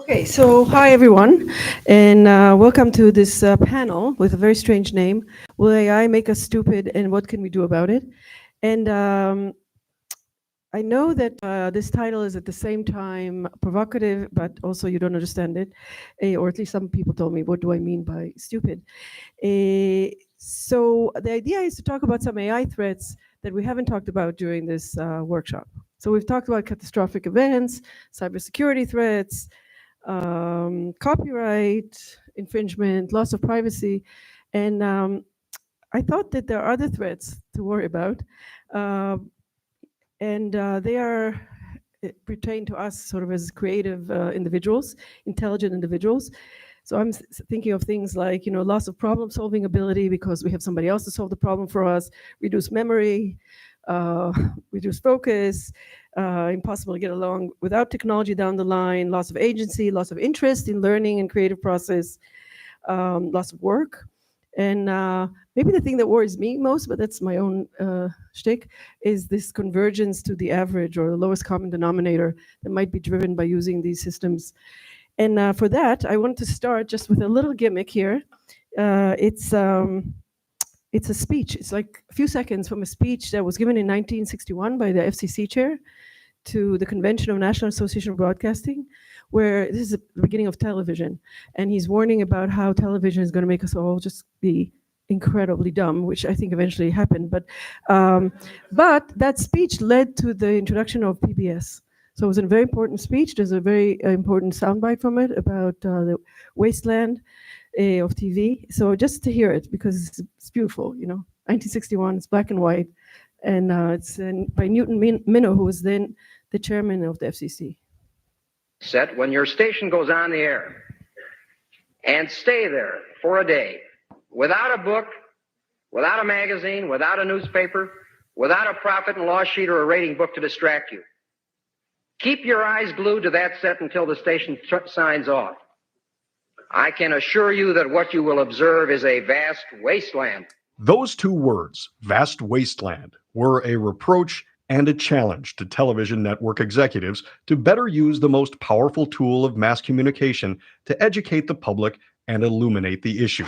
Okay, so hi everyone, and welcome to this panel with a very strange name. Will AI make us stupid, and what can we do about it? And I know that this title is at the same time provocative, but also you don't understand it, or at least some people told me, what do I mean by stupid? So the idea is to talk about some AI threats that we haven't talked about during this workshop. So we've talked about catastrophic events, cybersecurity threats, copyright infringement, loss of privacy, and I thought that there are other threats to worry about, and they are pertain to us sort of as creative individuals, intelligent individuals. So I'm thinking of things like, loss of problem-solving ability because we have somebody else to solve the problem for us, reduced memory, reduced focus, impossible to get along without technology down the line, loss of agency, loss of interest in learning and creative process, loss of work. And maybe the thing that worries me most, but that's my own shtick, is this convergence to the average or the lowest common denominator that might be driven by using these systems. And for that, I want to start just with a little gimmick here. It's a speech. It's like a few seconds from a speech that was given in 1961 by the FCC chair to the Convention of National Association of Broadcasting, where this is the beginning of television. And he's warning about how television is going to make us all just be incredibly dumb, which I think eventually happened. But that speech led to the introduction of PBS. So it was a very important speech. There's a very important soundbite from it about the wasteland of TV. So just to hear it, because it's beautiful, 1961, it's black and white. And it's by Newton Minow, who was then the chairman of the FCC. Set when your station goes on the air and stay there for a day without a book, without a magazine, without a newspaper, without a profit and loss sheet or a rating book to distract you. Keep your eyes glued to that set until the station signs off. I can assure you that what you will observe is a vast wasteland. Those two words, vast wasteland, were a reproach and a challenge to television network executives to better use the most powerful tool of mass communication to educate the public and illuminate the issues.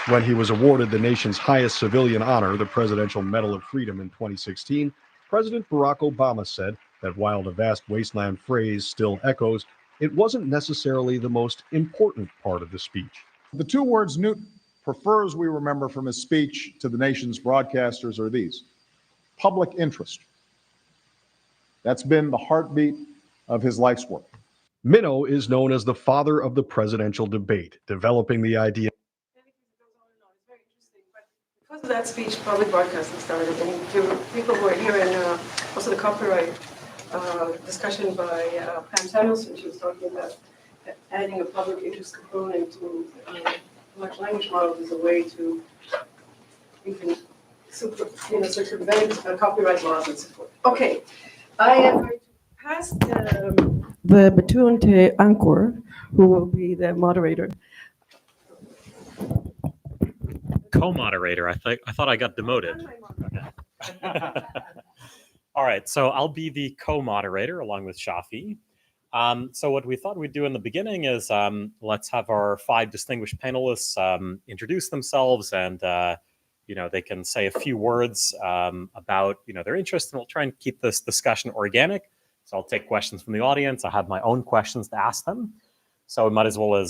When he was awarded the nation's highest civilian honor, the Presidential Medal of Freedom in 2016, President Barack Obama said that while the vast wasteland phrase still echoes, it wasn't necessarily the most important part of the speech. The two words Newton prefers we remember from his speech to the nation's broadcasters are these: public interest. That's been the heartbeat of his life's work. Minow is known as the father of the presidential debate, developing the idea. Because of that speech, public broadcasting started, and to people who are here, and also the copyright discussion by Pam Samuelson, she was talking about adding a public interest component to large language models as a way to even circumvent copyright laws and so forth. Okay, I am going to pass the baton to Ankur, who will be the moderator. Co-moderator. I thought I got demoted. Okay. All right, so I'll be the co-moderator along with Shafi. So what we thought we'd do in the beginning is let's have our 5 distinguished panelists introduce themselves, and they can say a few words about their interest, and we'll try and keep this discussion organic. So I'll take questions from the audience. I have my own questions to ask them. So we might as well we'll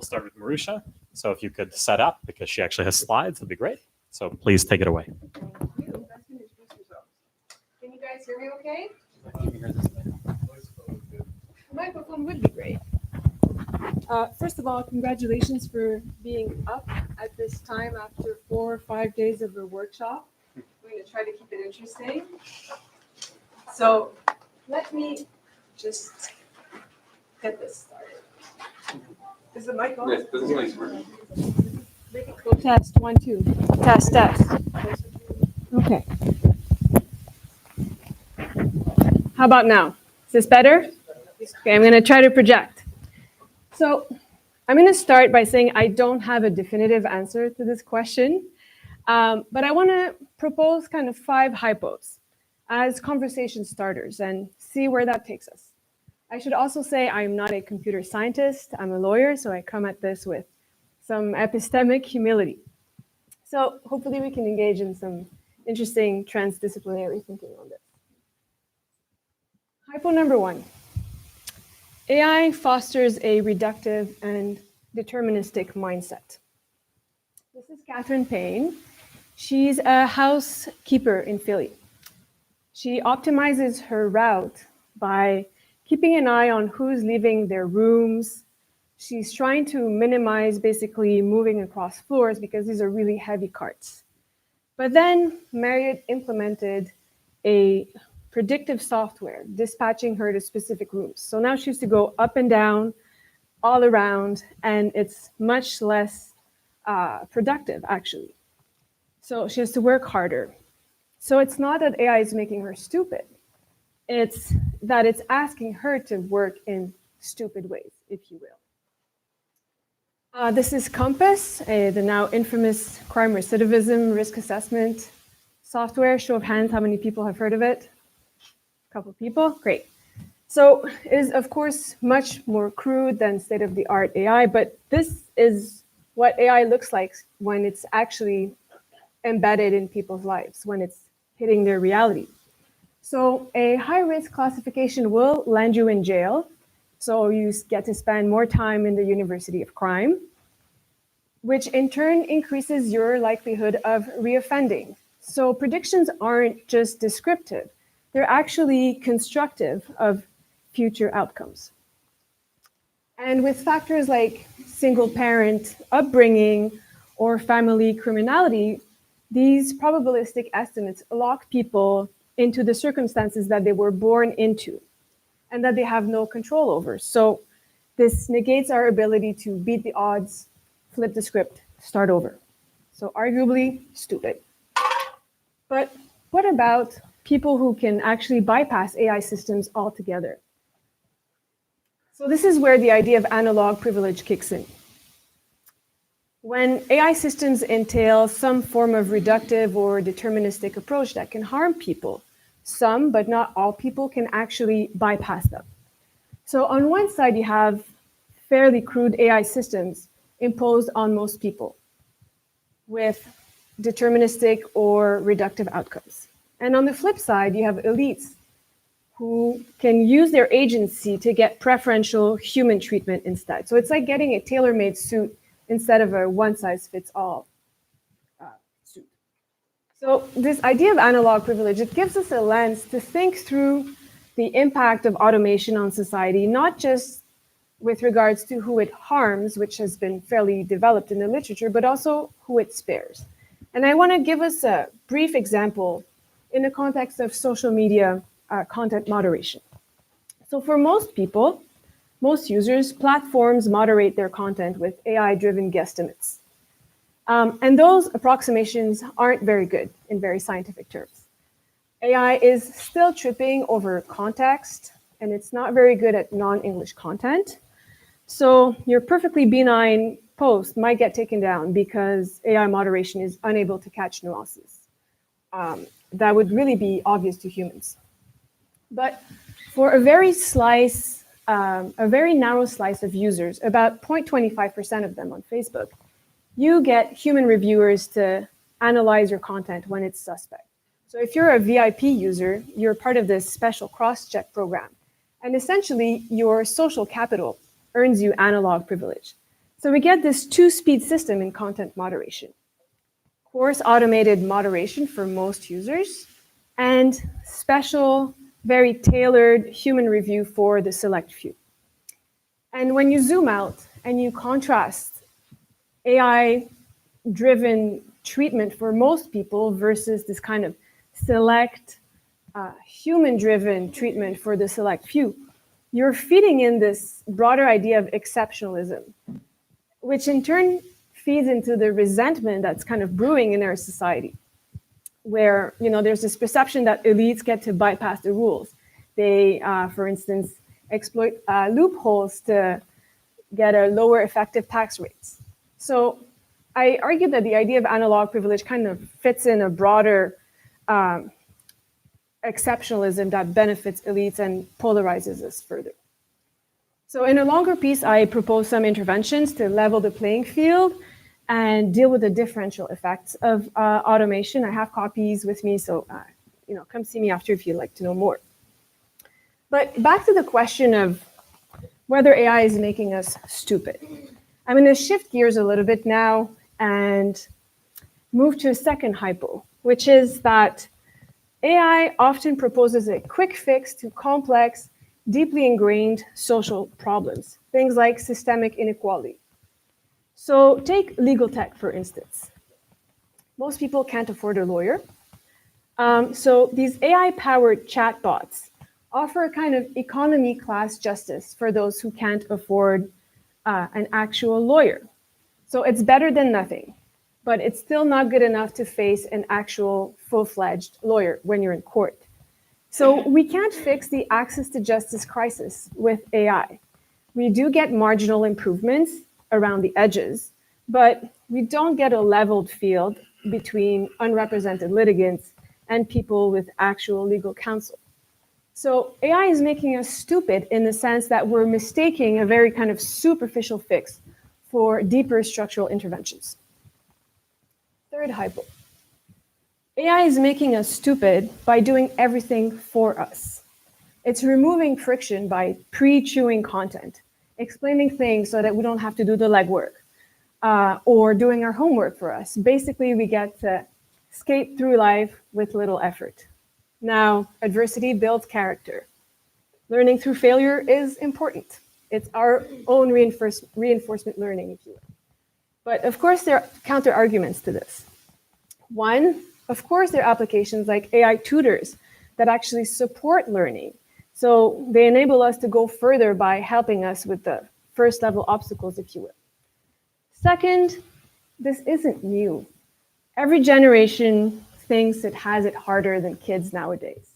start with Maroussia. So if you could set up, because she actually has slides, that'd be great. So please take it away. Thank you. Can you guys hear me okay? The microphone would be great. First of all, congratulations for being up at this time after 4 or 5 days of a workshop. We're going to try to keep it interesting. So let me just get this started. Is the mic on? Yes, this is nice. Make it close. Test 1 2. Test. Okay. How about now? Is this better? Okay, I'm going to try to project. So I'm going to start by saying I don't have a definitive answer to this question, but I want to propose kind of 5 hypos. as conversation starters and see where that takes us. I should also say I'm not a computer scientist, I'm a lawyer, so I come at this with some epistemic humility. So hopefully we can engage in some interesting transdisciplinary thinking on this. Hypo number 1. AI fosters a reductive and deterministic mindset. This is Catherine Payne. She's a housekeeper in Philly. She optimizes her route by keeping an eye on who's leaving their rooms. She's trying to minimize basically moving across floors because these are really heavy carts. But then Marriott implemented a predictive software dispatching her to specific rooms. So now she has to go up and down, all around, and it's much less productive, actually. So she has to work harder. So it's not that AI is making her stupid. It's that it's asking her to work in stupid ways, if you will. This is Compass, the now infamous crime recidivism risk assessment software. Show of hands, how many people have heard of it? A couple of people, great. So it is, of course, much more crude than state-of-the-art AI, but this is what AI looks like when it's actually embedded in people's lives, when it's hitting their reality. So a high-risk classification will land you in jail, so you get to spend more time in the University of Crime, which in turn increases your likelihood of reoffending. So predictions aren't just descriptive, they're actually constructive of future outcomes. And with factors like single-parent upbringing or family criminality, these probabilistic estimates lock people into the circumstances that they were born into and that they have no control over. So this negates our ability to beat the odds, flip the script, start over. So arguably stupid. But what about people who can actually bypass AI systems altogether? So this is where the idea of analog privilege kicks in. When AI systems entail some form of reductive or deterministic approach that can harm people, some, but not all people, can actually bypass them. So on one side, you have fairly crude AI systems imposed on most people with deterministic or reductive outcomes. And on the flip side, you have elites who can use their agency to get preferential human treatment instead. So it's like getting a tailor-made suit instead of a one-size-fits-all suit. So this idea of analog privilege, it gives us a lens to think through the impact of automation on society, not just with regards to who it harms, which has been fairly developed in the literature, but also who it spares. And I want to give us a brief example in the context of social media content moderation. So for most people, most users, platforms moderate their content with AI-driven guesstimates. And those approximations aren't very good in very scientific terms. AI is still tripping over context, and it's not very good at non-English content. So your perfectly benign post might get taken down because AI moderation is unable to catch nuances. That would really be obvious to humans. But for a very narrow slice of users, about 0.25% of them on Facebook, you get human reviewers to analyze your content when it's suspect. So if you're a VIP user, you're part of this special cross-check program. And essentially, your social capital earns you analog privilege. So we get this two-speed system in content moderation. Coarse automated moderation for most users, and special, very tailored human review for the select few. And when you zoom out and you contrast AI-driven treatment for most people versus this kind of select, human-driven treatment for the select few, you're feeding in this broader idea of exceptionalism, which in turn feeds into the resentment that's kind of brewing in our society, where there's this perception that elites get to bypass the rules. They, for instance, exploit loopholes to get a lower effective tax rates. So I argue that the idea of analog privilege kind of fits in a broader exceptionalism that benefits elites and polarizes us further. So in a longer piece, I propose some interventions to level the playing field and deal with the differential effects of automation. I have copies with me, so come see me after if you'd like to know more. But back to the question of whether AI is making us stupid. I'm going to shift gears a little bit now and move to a second hypo, which is that AI often proposes a quick fix to complex, deeply ingrained social problems, things like systemic inequality. So take legal tech, for instance. Most people can't afford a lawyer. So these AI-powered chatbots offer a kind of economy class justice for those who can't afford an actual lawyer. So it's better than nothing, but it's still not good enough to face an actual full-fledged lawyer when you're in court. So we can't fix the access to justice crisis with AI. We do get marginal improvements around the edges, but we don't get a leveled field between unrepresented litigants and people with actual legal counsel. So AI is making us stupid in the sense that we're mistaking a very kind of superficial fix for deeper structural interventions. Third hypo. AI is making us stupid by doing everything for us. It's removing friction by pre-chewing content, explaining things so that we don't have to do the legwork, or doing our homework for us. Basically, we get to skate through life with little effort. Now, adversity builds character. Learning through failure is important. It's our own reinforcement learning, if you will. But of course, there are counter-arguments to this. One, of course, there are applications like AI tutors that actually support learning. So they enable us to go further by helping us with the first-level obstacles, if you will. Second, this isn't new. Every generation thinks it has it harder than kids nowadays.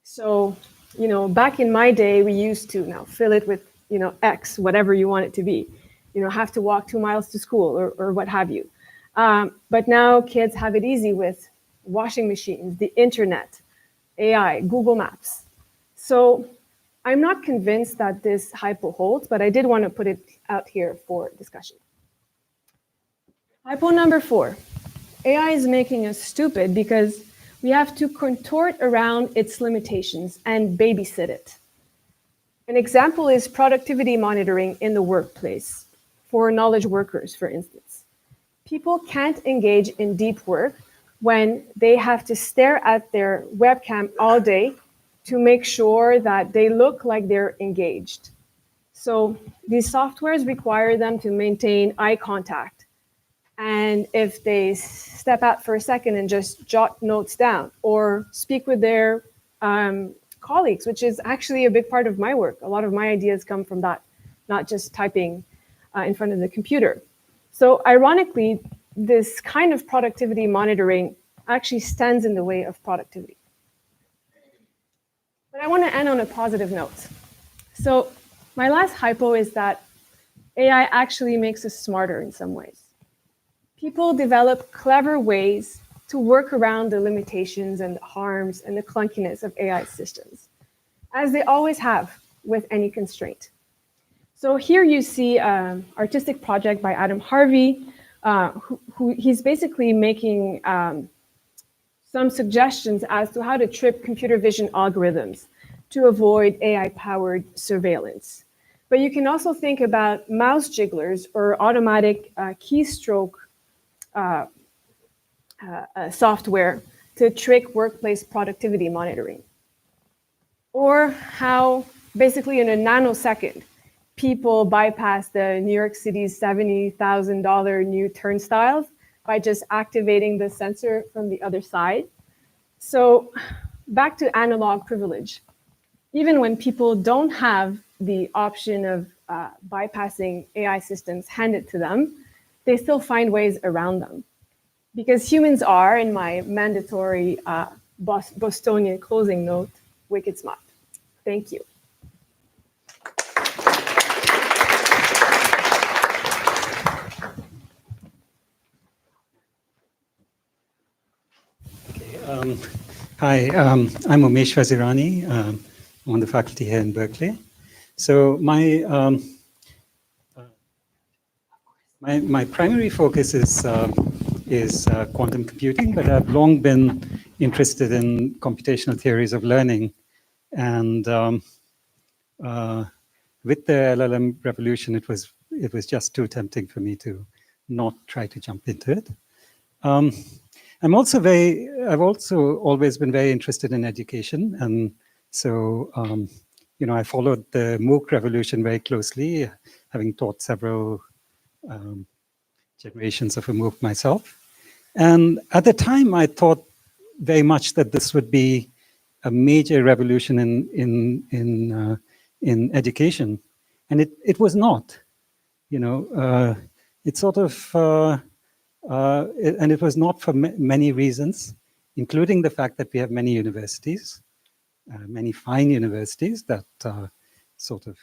So, back in my day, we used to now fill it with, X, whatever you want it to be, have to walk 2 miles to school or what have you. But now kids have it easy with washing machines, the internet, AI, Google Maps. So I'm not convinced that this hypo holds, but I did want to put it out here for discussion. Hypo number 4. AI is making us stupid because we have to contort around its limitations and babysit it. An example is productivity monitoring in the workplace for knowledge workers, for instance. People can't engage in deep work when they have to stare at their webcam all day to make sure that they look like they're engaged. So these softwares require them to maintain eye contact. And if they step out for a second and just jot notes down or speak with their colleagues, which is actually a big part of my work. A lot of my ideas come from that, not just typing in front of the computer. So ironically, this kind of productivity monitoring actually stands in the way of productivity. But I want to end on a positive note. So my last hypo is that AI actually makes us smarter in some ways. People develop clever ways to work around the limitations and the harms and the clunkiness of AI systems, as they always have with any constraint. So here you see an artistic project by Adam Harvey, who he's basically making some suggestions as to how to trip computer vision algorithms to avoid AI-powered surveillance. But you can also think about mouse jigglers or automatic keystroke software to trick workplace productivity monitoring. Or how, basically in a nanosecond, people bypass the New York City's $70,000 new turnstiles by just activating the sensor from the other side. So back to analog privilege. Even when people don't have the option of bypassing AI systems handed to them, they still find ways around them. Because humans are, in my mandatory Bostonian closing note, wicked smart. Thank you. Hi, I'm Omish Fazirani. I'm on the faculty here in Berkeley. So my primary focus is quantum computing, but I've long been interested in computational theories of learning. And with the LLM revolution, it was just too tempting for me to not try to jump into it. I've also always been very interested in education, and so I followed the MOOC revolution very closely, having taught several generations of a MOOC myself. And at the time, I thought very much that this would be a major revolution in education, and it was not. It sort of. And it was not for many reasons, including the fact that we have many universities, many fine universities that sort of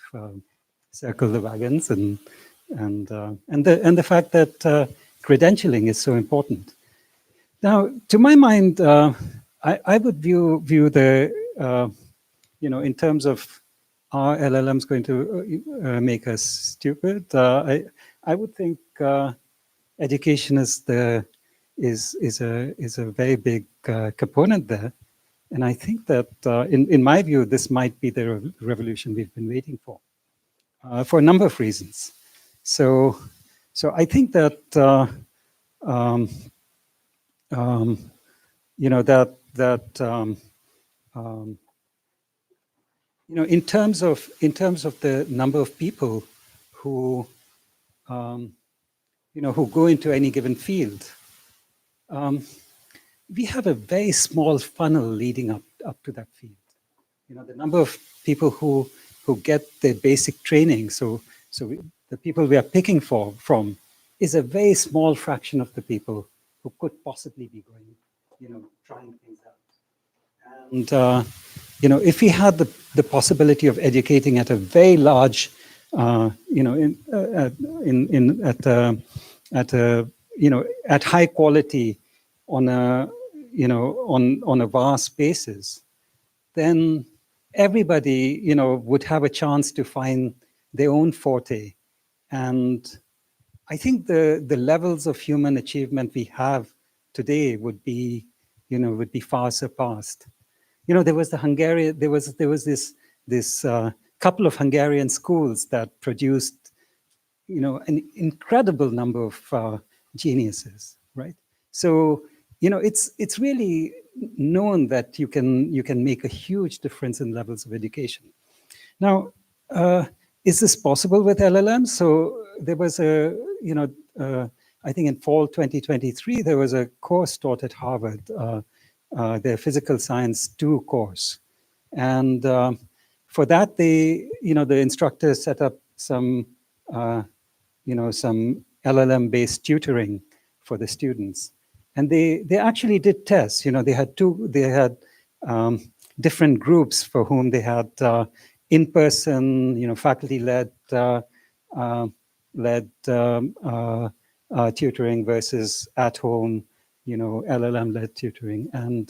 circle the wagons, and the fact that credentialing is so important. Now, to my mind, I would view the in terms of are LLMs going to make us stupid? I would think. Education is a very big component there, and I think that in my view this might be the revolution we've been waiting for a number of reasons. So I think that in terms of the number of people who who go into any given field, we have a very small funnel leading up to that field. The number of people who get the basic training, so the people we are picking from is a very small fraction of the people who could possibly be going, trying things out. And if we had the possibility of educating at a very large, at high quality on a vast basis, then everybody would have a chance to find their own forte. And I think the levels of human achievement we have today would be far surpassed. There was this couple of Hungarian schools that produced an incredible number of geniuses, right? So it's really known that you can make a huge difference in levels of education. Now, is this possible with LLMs? So there was I think in fall 2023 there was a course taught at Harvard, their Physical Science 2 course, and for that the instructor set up some some LLM-based tutoring for the students, and they actually did tests. They had different groups for whom they had in-person, faculty-led tutoring versus at-home, LLM-led tutoring, and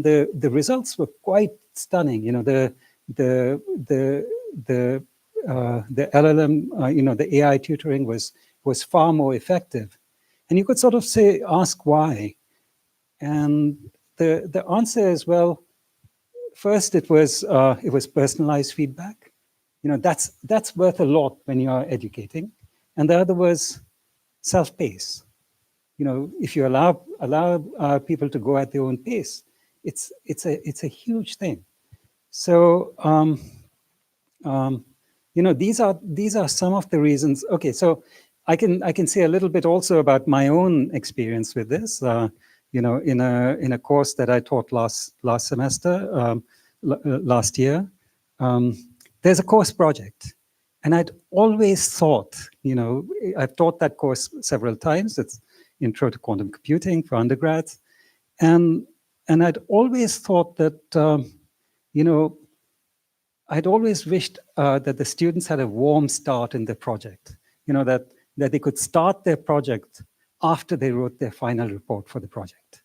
the results were quite stunning. The LLM, the AI tutoring was far more effective, and you could sort of ask why, and the answer is, well, first it was personalized feedback. That's worth a lot when you are educating, and the other was self-pace. If you allow people to go at their own pace, it's a huge thing. So these are some of the reasons. Okay, so I can say a little bit also about my own experience with this. In a course that I taught last semester, last year, there's a course project, and I'd always thought, I've taught that course several times. It's Intro to Quantum Computing for undergrads, and I'd always thought that I'd always wished that the students had a warm start in the project, that they could start their project after they wrote their final report for the project.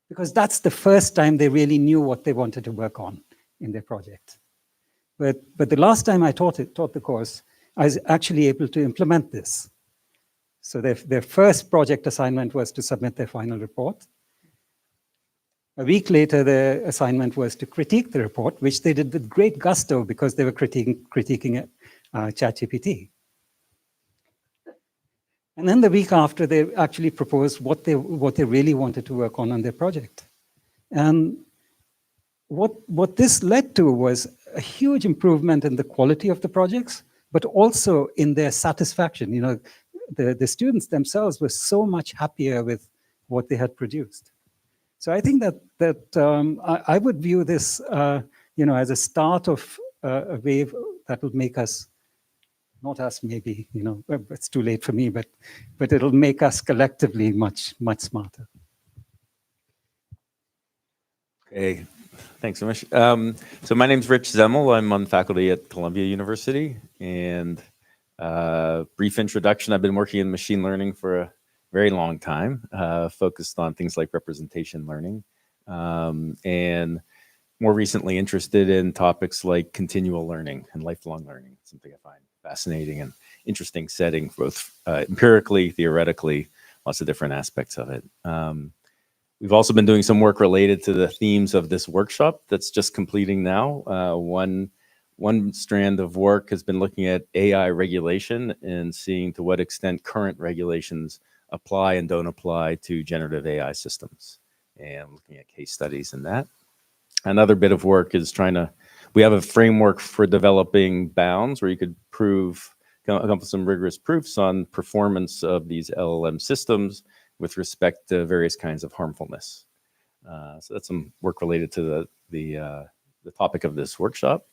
because that's the first time they really knew what they wanted to work on in their project. But the last time I taught the course, I was actually able to implement this. So their first project assignment was to submit their final report. A week later, the assignment was to critique the report, which they did with great gusto because they were critiquing ChatGPT. And then the week after, they actually proposed what they really wanted to work on their project. And what this led to was a huge improvement in the quality of the projects, but also in their satisfaction. You know, the students themselves were so much happier with what they had produced. So I think that I would view this, as a start of a wave that will make us, not us maybe, it's too late for me, but it'll make us collectively much, much smarter. Okay, thanks so much. So my name's Rich Zemel. I'm on faculty at Columbia University. And brief introduction, I've been working in machine learning for a very long time, focused on things like representation learning. And more recently interested in topics like continual learning and lifelong learning, something I find fascinating and interesting setting, both empirically, theoretically, lots of different aspects of it. We've also been doing some work related to the themes of this workshop that's just completing now. One strand of work has been looking at AI regulation and seeing to what extent current regulations apply and don't apply to generative AI systems, and looking at case studies in that. Another bit of work is we have a framework for developing bounds where you could come up with some rigorous proofs on performance of these LLM systems with respect to various kinds of harmfulness. So that's some work related to the topic of this workshop.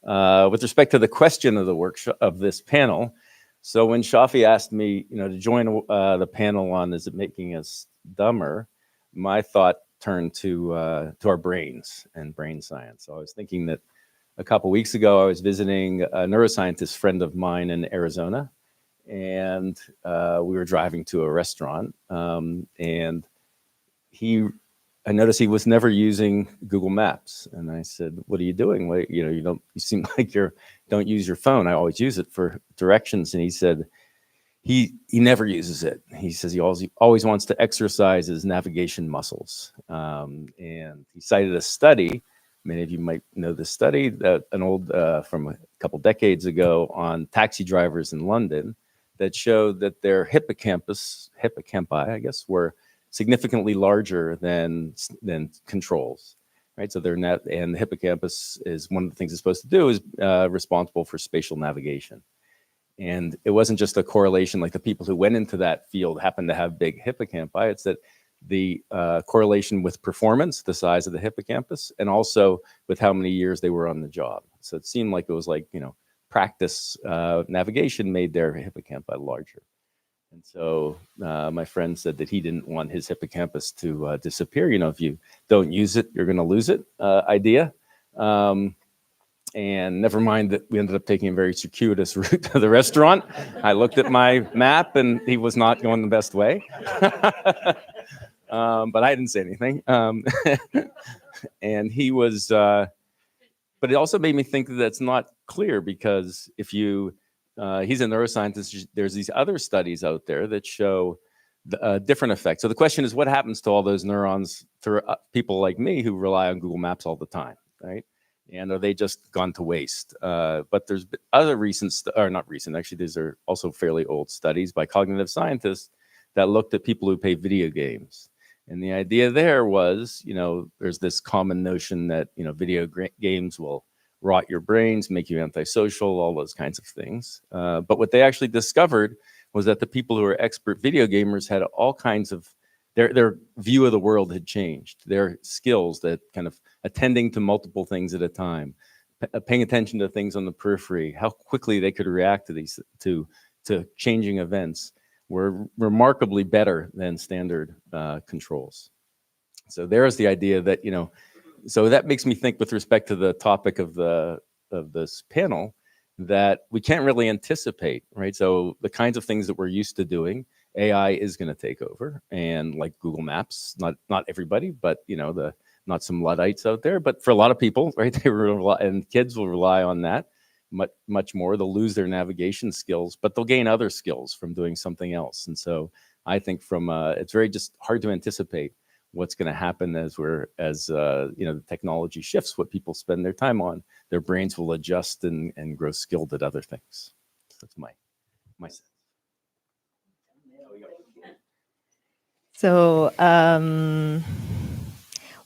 With respect to the question of the workshop of this panel, so when Shafi asked me, to join the panel on is it making us dumber, my thought turned to our brains and brain science. So I was thinking that a couple weeks ago I was visiting a neuroscientist friend of mine in Arizona, and we were driving to a restaurant, and I noticed he was never using Google Maps, and I said, "What are you doing? You seem like you don't use your phone. I always use it for directions." And he said he never uses it. He says he always wants to exercise his navigation muscles, and he cited a study. Many of you might know this study, an old from a couple decades ago, on taxi drivers in London, that showed that their hippocampi, I guess, were significantly larger than controls, right? So and the hippocampus is one of the things it's supposed to do is responsible for spatial navigation. And it wasn't just a correlation like the people who went into that field happened to have big hippocampi. It's that the correlation with performance, the size of the hippocampus, and also with how many years they were on the job. So it seemed like it was like, practice navigation made their hippocampi larger. And so my friend said that he didn't want his hippocampus to disappear. If you don't use it, you're going to lose it idea. And never mind that we ended up taking a very circuitous route to the restaurant. I looked at my map and he was not going the best way. But I didn't say anything. And he was, but it also made me think that that's not clear, because if he's a neuroscientist, there's these other studies out there that show different effects. So the question is, what happens to all those neurons for people like me who rely on Google Maps all the time, right? And are they just gone to waste? But there's other actually, these are also fairly old studies by cognitive scientists that looked at people who play video games. And the idea there was, there's this common notion that, video games will rot your brains, make you antisocial, all those kinds of things. But what they actually discovered was that the people who are expert video gamers had all kinds of, their view of the world had changed. Their skills, that kind of attending to multiple things at a time, paying attention to things on the periphery, how quickly they could react to these, to changing events, were remarkably better than standard controls. So there's the idea that, so that makes me think, with respect to the topic of this panel, that we can't really anticipate, right? So the kinds of things that we're used to doing, AI is going to take over, and like Google Maps, not everybody, but not some Luddites out there, but for a lot of people, right? They rely, and kids will rely on that much more. They'll lose their navigation skills, but they'll gain other skills from doing something else. And so I think it's very just hard to anticipate what's going to happen as the technology shifts, what people spend their time on. Their brains will adjust and grow skilled at other things. So that's my sense. So,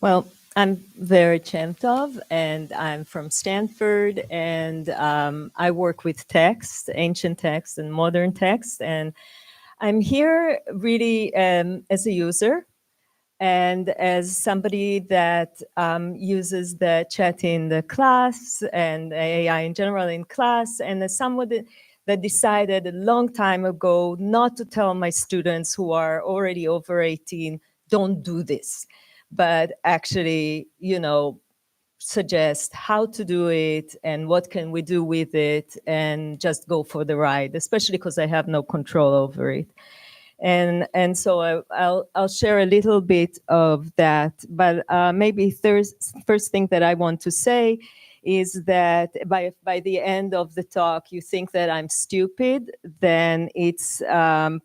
well, I'm Vera Chenov, and I'm from Stanford, and I work with text, ancient text and modern text, and I'm here really as a user and as somebody that uses the chat in the class and AI in general in class, and as someone that decided a long time ago not to tell my students who are already over 18, don't do this, but actually, suggest how to do it and what can we do with it, and just go for the ride, especially because I have no control over it. And so I'll share a little bit of that, but maybe first thing that I want to say is that by the end of the talk, you think that I'm stupid, then it's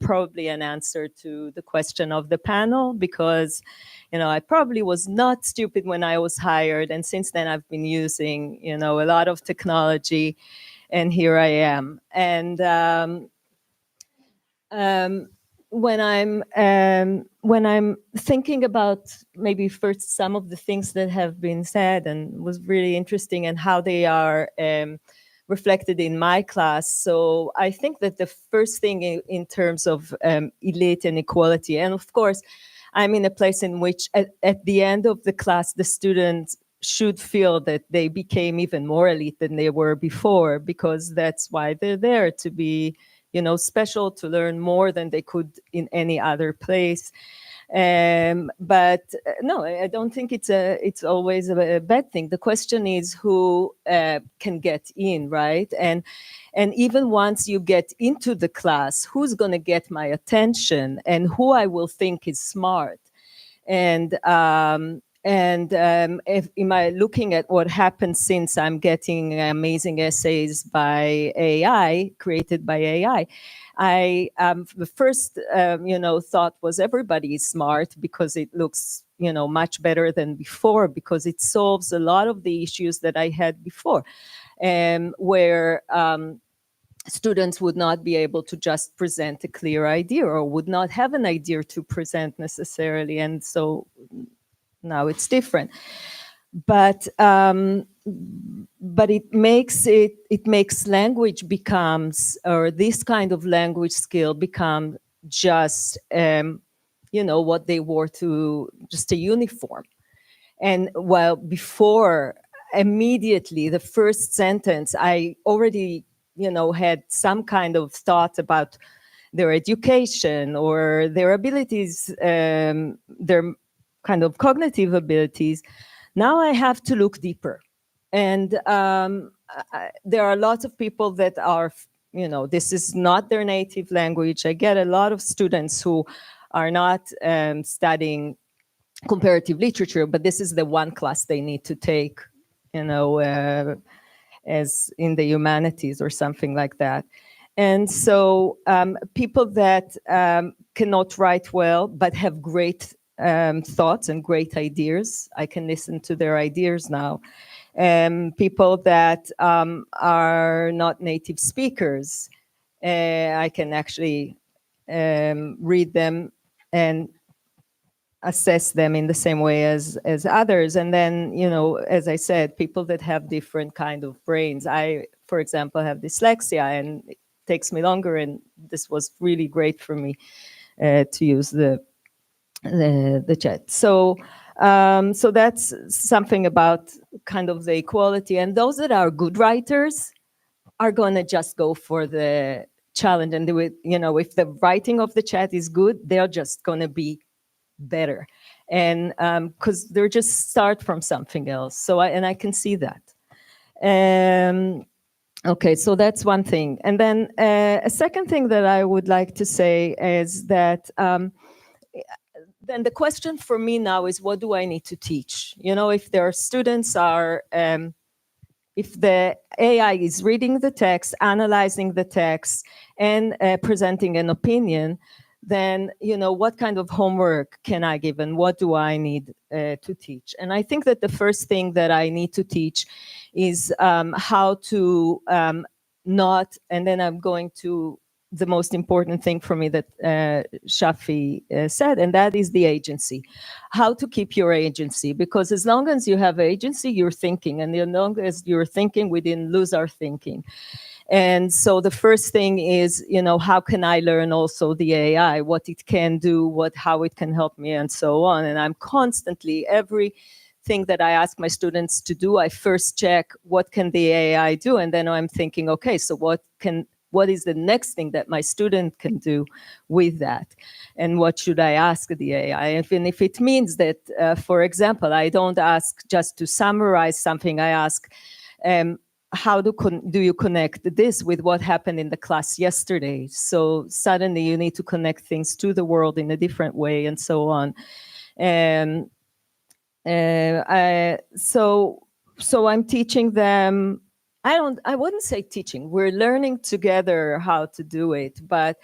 probably an answer to the question of the panel, because I probably was not stupid when I was hired, and since then I've been using a lot of technology, and here I am. And when I'm thinking about maybe first some of the things that have been said and was really interesting and how they are reflected in my class. So I think that the first thing in terms of elite and equality, and of course, I'm in a place in which at the end of the class, the students should feel that they became even more elite than they were before, because that's why they're there, to be special, to learn more than they could in any other place. But no, I don't think it's always a bad thing. The question is who can get in, right? And even once you get into the class, who's going to get my attention and who I will think is smart? And if am I looking at what happened since I'm getting amazing essays by AI, created by AI, the first thought was everybody is smart because it looks much better than before, because it solves a lot of the issues that I had before, where students would not be able to just present a clear idea, or would not have an idea to present necessarily, and so now it's different. But it makes language becomes, or this kind of language skill become just what they wore to, just a uniform. And while before, immediately the first sentence, I already had some kind of thought about their education or their abilities, their kind of cognitive abilities. Now I have to look deeper. And there are lots of people that are, this is not their native language. I get a lot of students who are not studying comparative literature, but this is the one class they need to take, as in the humanities or something like that. And so people that cannot write well, but have great thoughts and great ideas, I can listen to their ideas now. People that are not native speakers, I can actually read them and assess them in the same way as others. And then, as I said, people that have different kind of brains. I, for example, have dyslexia, and it takes me longer, and this was really great for me to use the chat. So that's something about kind of the equality. And those that are good writers are going to just go for the challenge and do it. If the writing of the chat is good, they're just going to be better. And because they're just start from something else. So I can see that. Okay, so that's one thing. And then a second thing that I would like to say is that then the question for me now is, what do I need to teach? You know, if their students are, if the AI is reading the text, analyzing the text, and presenting an opinion, then, you know, what kind of homework can I give and what do I need to teach? And I think that the first thing that I need to teach is how to not, and then I'm going to the most important thing for me that Shafi said, and that is the agency. How to keep your agency, because as long as you have agency, you're thinking, and as long as you're thinking, we didn't lose our thinking. And so the first thing is, you know, how can I learn also the AI, what it can do, how it can help me, and so on. And I'm constantly, everything that I ask my students to do, I first check what can the AI do, and then I'm thinking, okay, so what is the next thing that my student can do with that? And what should I ask the AI? Even if it means that, for example, I don't ask just to summarize something, I ask, how do you connect this with what happened in the class yesterday? So suddenly you need to connect things to the world in a different way, and so on. So I'm teaching them. I wouldn't say teaching. We're learning together how to do it. But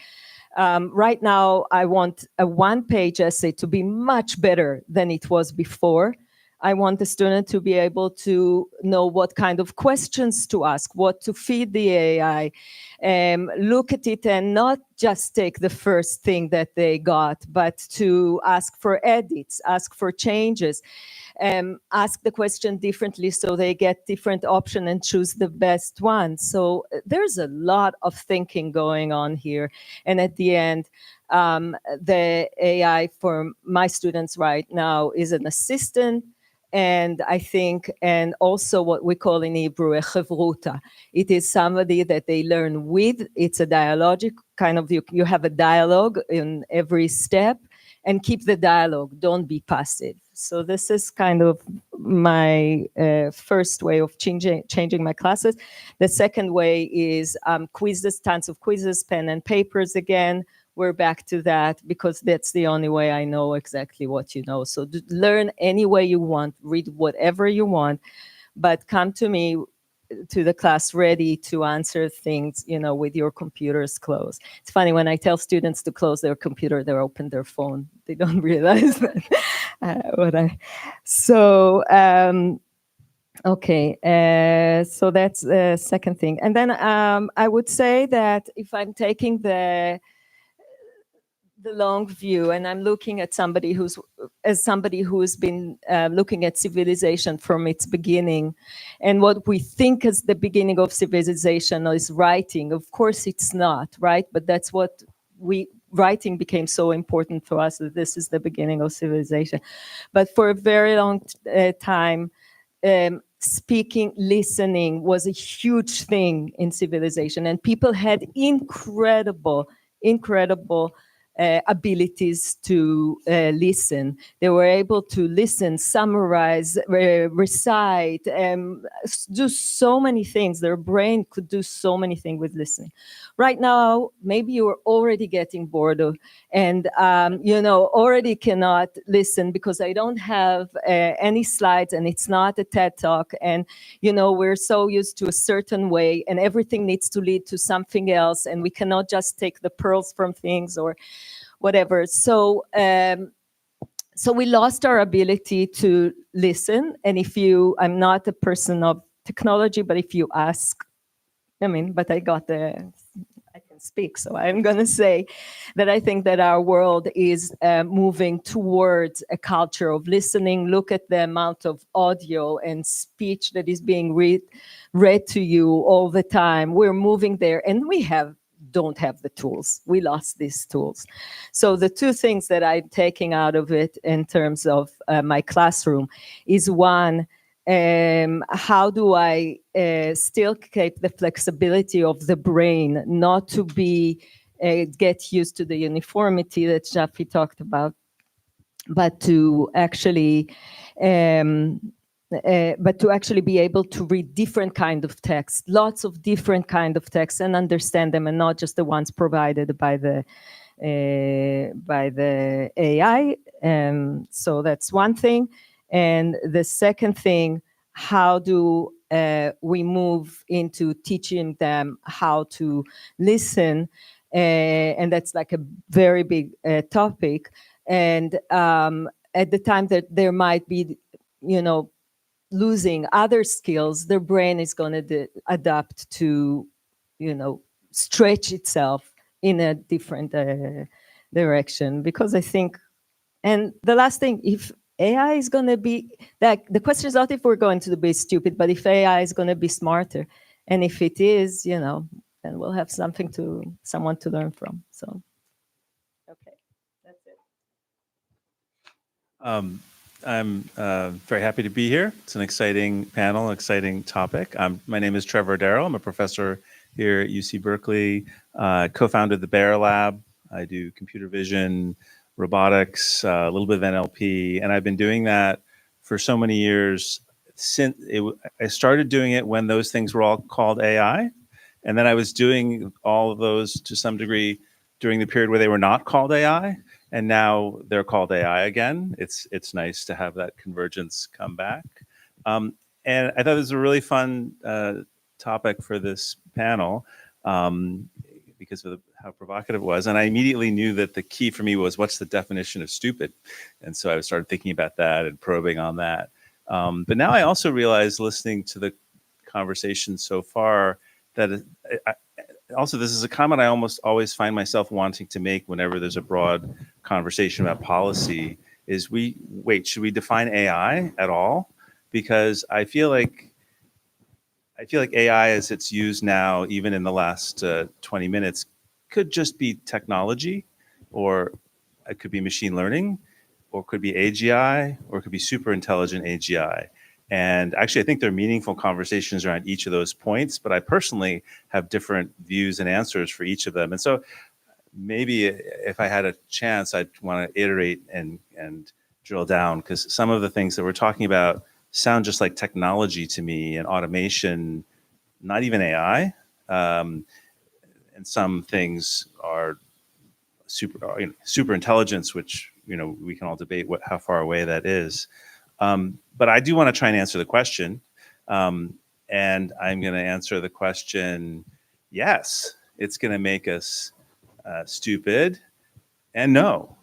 right now, I want a one-page essay to be much better than it was before. I want the student to be able to know what kind of questions to ask, what to feed the AI, look at it and not just take the first thing that they got, but to ask for edits, ask for changes. Ask the question differently so they get different options and choose the best one. So there's a lot of thinking going on here. And at the end, the AI for my students right now is an assistant. And I think, and also what we call in Hebrew, a chevruta. It is somebody that they learn with. It's a dialogic kind of, you have a dialogue in every step, and keep the dialogue, don't be passive. So this is kind of my first way of changing my classes. The second way is quizzes, tons of quizzes, pen and papers again. We're back to that because that's the only way I know exactly what you know. So learn any way you want, read whatever you want, but come to me, to the class ready to answer things, you know, with your computers closed. It's funny, when I tell students to close their computer, they open their phone. They don't realize that. Okay, so that's the second thing. And then I would say that if I'm taking the long view, and I'm looking at somebody who's been looking at civilization from its beginning, and what we think is the beginning of civilization is writing. Of course, it's not, right? But that's what writing became so important for us, that this is the beginning of civilization. But for a very long time, speaking, listening was a huge thing in civilization, and people had incredible abilities to listen. They were able to listen, summarize, recite, do so many things. Their brain could do so many things with listening. Right now, maybe you're already getting bored of, and already cannot listen because I don't have any slides, and it's not a TED Talk, and we're so used to a certain way, and everything needs to lead to something else, and we cannot just take the pearls from things or whatever. So we lost our ability to listen. And I'm not a person of technology, but if you ask, but I can speak. So I'm going to say that I think that our world is moving towards a culture of listening. Look at the amount of audio and speech that is being read to you all the time. We're moving there, and we don't have the tools. We lost these tools. So the two things that I'm taking out of it in terms of my classroom is, one, how do I still keep the flexibility of the brain, not to get used to the uniformity that Shafi talked about, but to actually but to actually be able to read different kind of text, lots of different kind of text, and understand them, and not just the ones provided by the AI. So that's one thing. And the second thing, how do we move into teaching them how to listen? And that's like a very big topic. And at the time that there might be, losing other skills, their brain is going to adapt to, stretch itself in a different direction. Because I think, and the last thing, if AI is going to be, the question is not if we're going to be stupid, but if AI is going to be smarter. And if it is, then we'll have someone to learn from. So, okay, that's it. I'm very happy to be here. It's an exciting panel, exciting topic. My name is Trevor Daryl. I'm a professor here at UC Berkeley, co-founded the Bear Lab. I do computer vision, robotics, a little bit of NLP, and I've been doing that for so many years. I started doing it when those things were all called AI, and then I was doing all of those to some degree during the period where they were not called AI. And now they're called AI again. It's nice to have that convergence come back. And I thought it was a really fun topic for this panel because of how provocative it was. And I immediately knew that the key for me was, what's the definition of stupid? And so I started thinking about that and probing on that. But now I also realized, listening to the conversation so far, that also, this is a comment I almost always find myself wanting to make whenever there's a broad conversation about policy, is should we define AI at all? Because I feel like AI, as it's used now, even in the last 20 minutes, could just be technology, or it could be machine learning, or it could be AGI, or it could be super intelligent AGI. And actually, I think there are meaningful conversations around each of those points, but I personally have different views and answers for each of them. And so maybe if I had a chance, I'd want to iterate and drill down, because some of the things that we're talking about sound just like technology to me, and automation, not even AI. And some things are super intelligence, which we can all debate how far away that is. But I do want to try and answer the question. And I'm going to answer the question, yes, it's going to make us stupid. And no,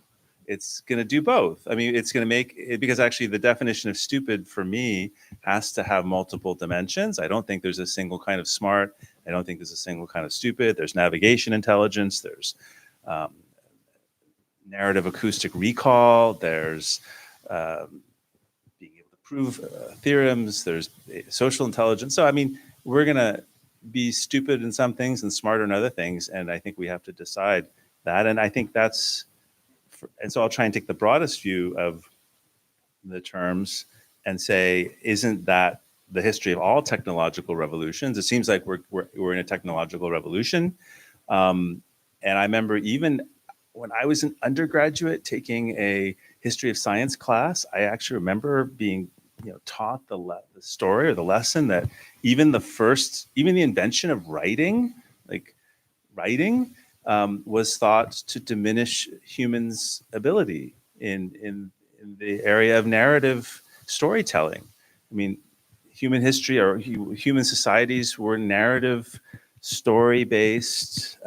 it's going to do both. I mean, it's going to make it, because actually the definition of stupid for me has to have multiple dimensions. I don't think there's a single kind of smart. I don't think there's a single kind of stupid. There's navigation intelligence. There's narrative acoustic recall. There's prove theorems, there's social intelligence. So, I mean, we're going to be stupid in some things and smarter in other things. And I think we have to decide that. And I think and so I'll try and take the broadest view of the terms and say, isn't that the history of all technological revolutions? It seems like we're in a technological revolution. And I remember even when I was an undergraduate taking a history of science class, I actually remember being taught the story or the lesson that even the invention of writing, was thought to diminish humans' ability in the area of narrative storytelling. I mean, human history or human societies were narrative, story-based,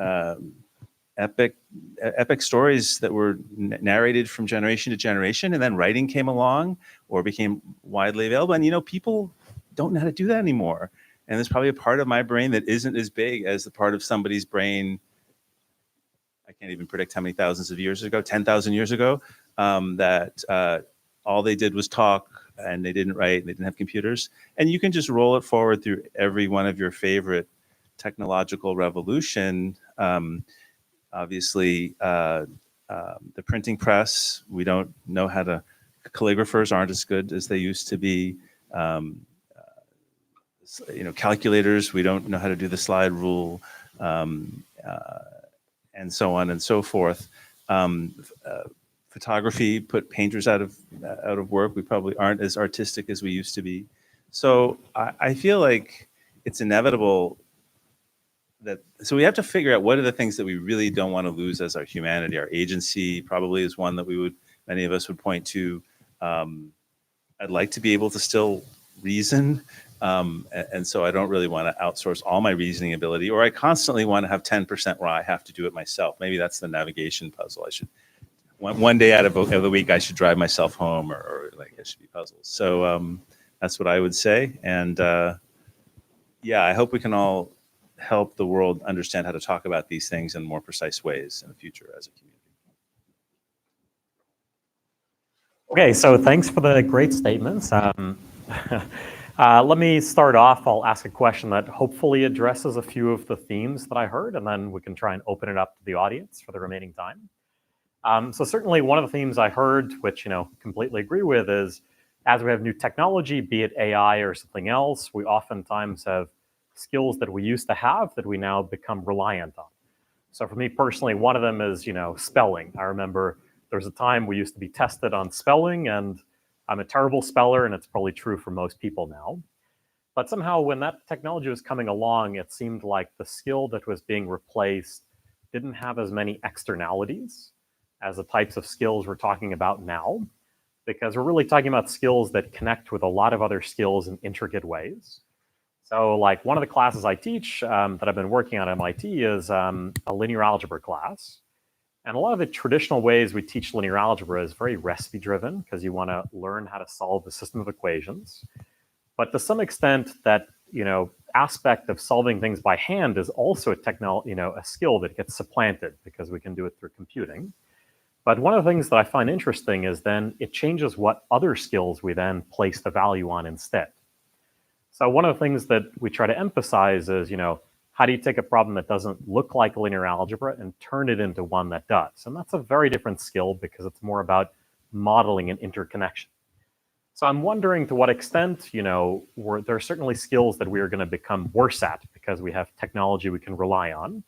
epic stories that were narrated from generation to generation, and then writing came along or became widely available. And people don't know how to do that anymore. And there's probably a part of my brain that isn't as big as the part of somebody's brain, I can't even predict how many thousands of years ago, 10,000 years ago, that all they did was talk, and they didn't write, and they didn't have computers. And you can just roll it forward through every one of your favorite technological revolution. Obviously, the printing press, we don't know how to, calligraphers aren't as good as they used to be. Calculators, we don't know how to do the slide rule, and so on and so forth. photography put painters out of work. We probably aren't as artistic as we used to be. So I feel like it's inevitable that, so we have to figure out what are the things that we really don't want to lose as our humanity. Our agency probably is one that many of us would point to. I'd like to be able to still reason. And so I don't really want to outsource all my reasoning ability, or I constantly want to have 10% where I have to do it myself. Maybe that's the navigation puzzle. I should, one day out of the week, I should drive myself home, or like it should be puzzles. So that's what I would say. And yeah, I hope we can all help the world understand how to talk about these things in more precise ways in the future as a community. Okay, so thanks for the great statements. Let me start off. I'll ask a question that hopefully addresses a few of the themes that I heard, and then we can try and open it up to the audience for the remaining time. So certainly one of the themes I heard, which completely agree with, is as we have new technology, be it AI or something else, we oftentimes have skills that we used to have that we now become reliant on. So for me personally, one of them is spelling. I remember there was a time we used to be tested on spelling, and I'm a terrible speller, and it's probably true for most people now. But somehow when that technology was coming along, it seemed like the skill that was being replaced didn't have as many externalities as the types of skills we're talking about now, because we're really talking about skills that connect with a lot of other skills in intricate ways. So like one of the classes I teach that I've been working on at MIT is a linear algebra class. And a lot of the traditional ways we teach linear algebra is very recipe driven, because you want to learn how to solve a system of equations. But to some extent, that aspect of solving things by hand is also a skill that gets supplanted because we can do it through computing. But one of the things that I find interesting is then it changes what other skills we then place the value on instead. So one of the things that we try to emphasize is, how do you take a problem that doesn't look like linear algebra and turn it into one that does? And that's a very different skill because it's more about modeling and interconnection. So I'm wondering to what extent, there are certainly skills that we are going to become worse at because we have technology we can rely on.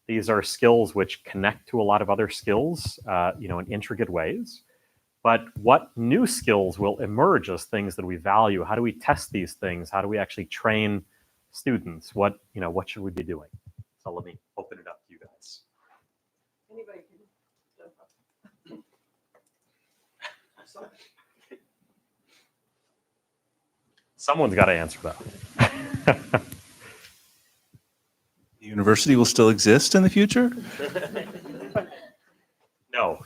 These are skills which connect to a lot of other skills, in intricate ways. But what new skills will emerge as things that we value? How do we test these things? How do we actually train students? What should we be doing? So let me open it up to you guys. Anybody can jump up. Someone's got to answer that. The university will still exist in the future? No.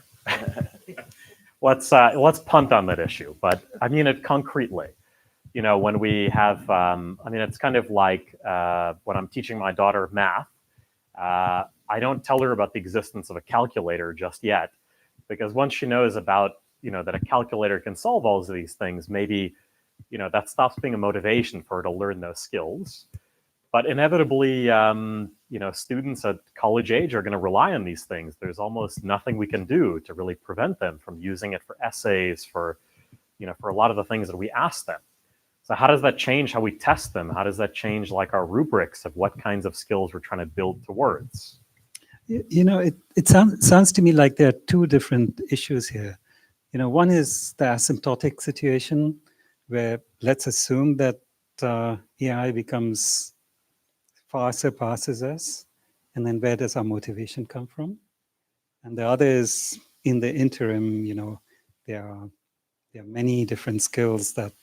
Let's punt on that issue. But I mean it concretely. When we have, it's kind of like when I'm teaching my daughter math, I don't tell her about the existence of a calculator just yet, because once she knows about, that a calculator can solve all of these things, maybe, that stops being a motivation for her to learn those skills. But inevitably, students at college age are going to rely on these things. There's almost nothing we can do to really prevent them from using it for essays, for a lot of the things that we ask them. So how does that change how we test them? How does that change like our rubrics of what kinds of skills we're trying to build towards? It sounds to me like there are two different issues here. One is the asymptotic situation where let's assume that AI far surpasses us, and then where does our motivation come from? And the other is in the interim, there are many different skills that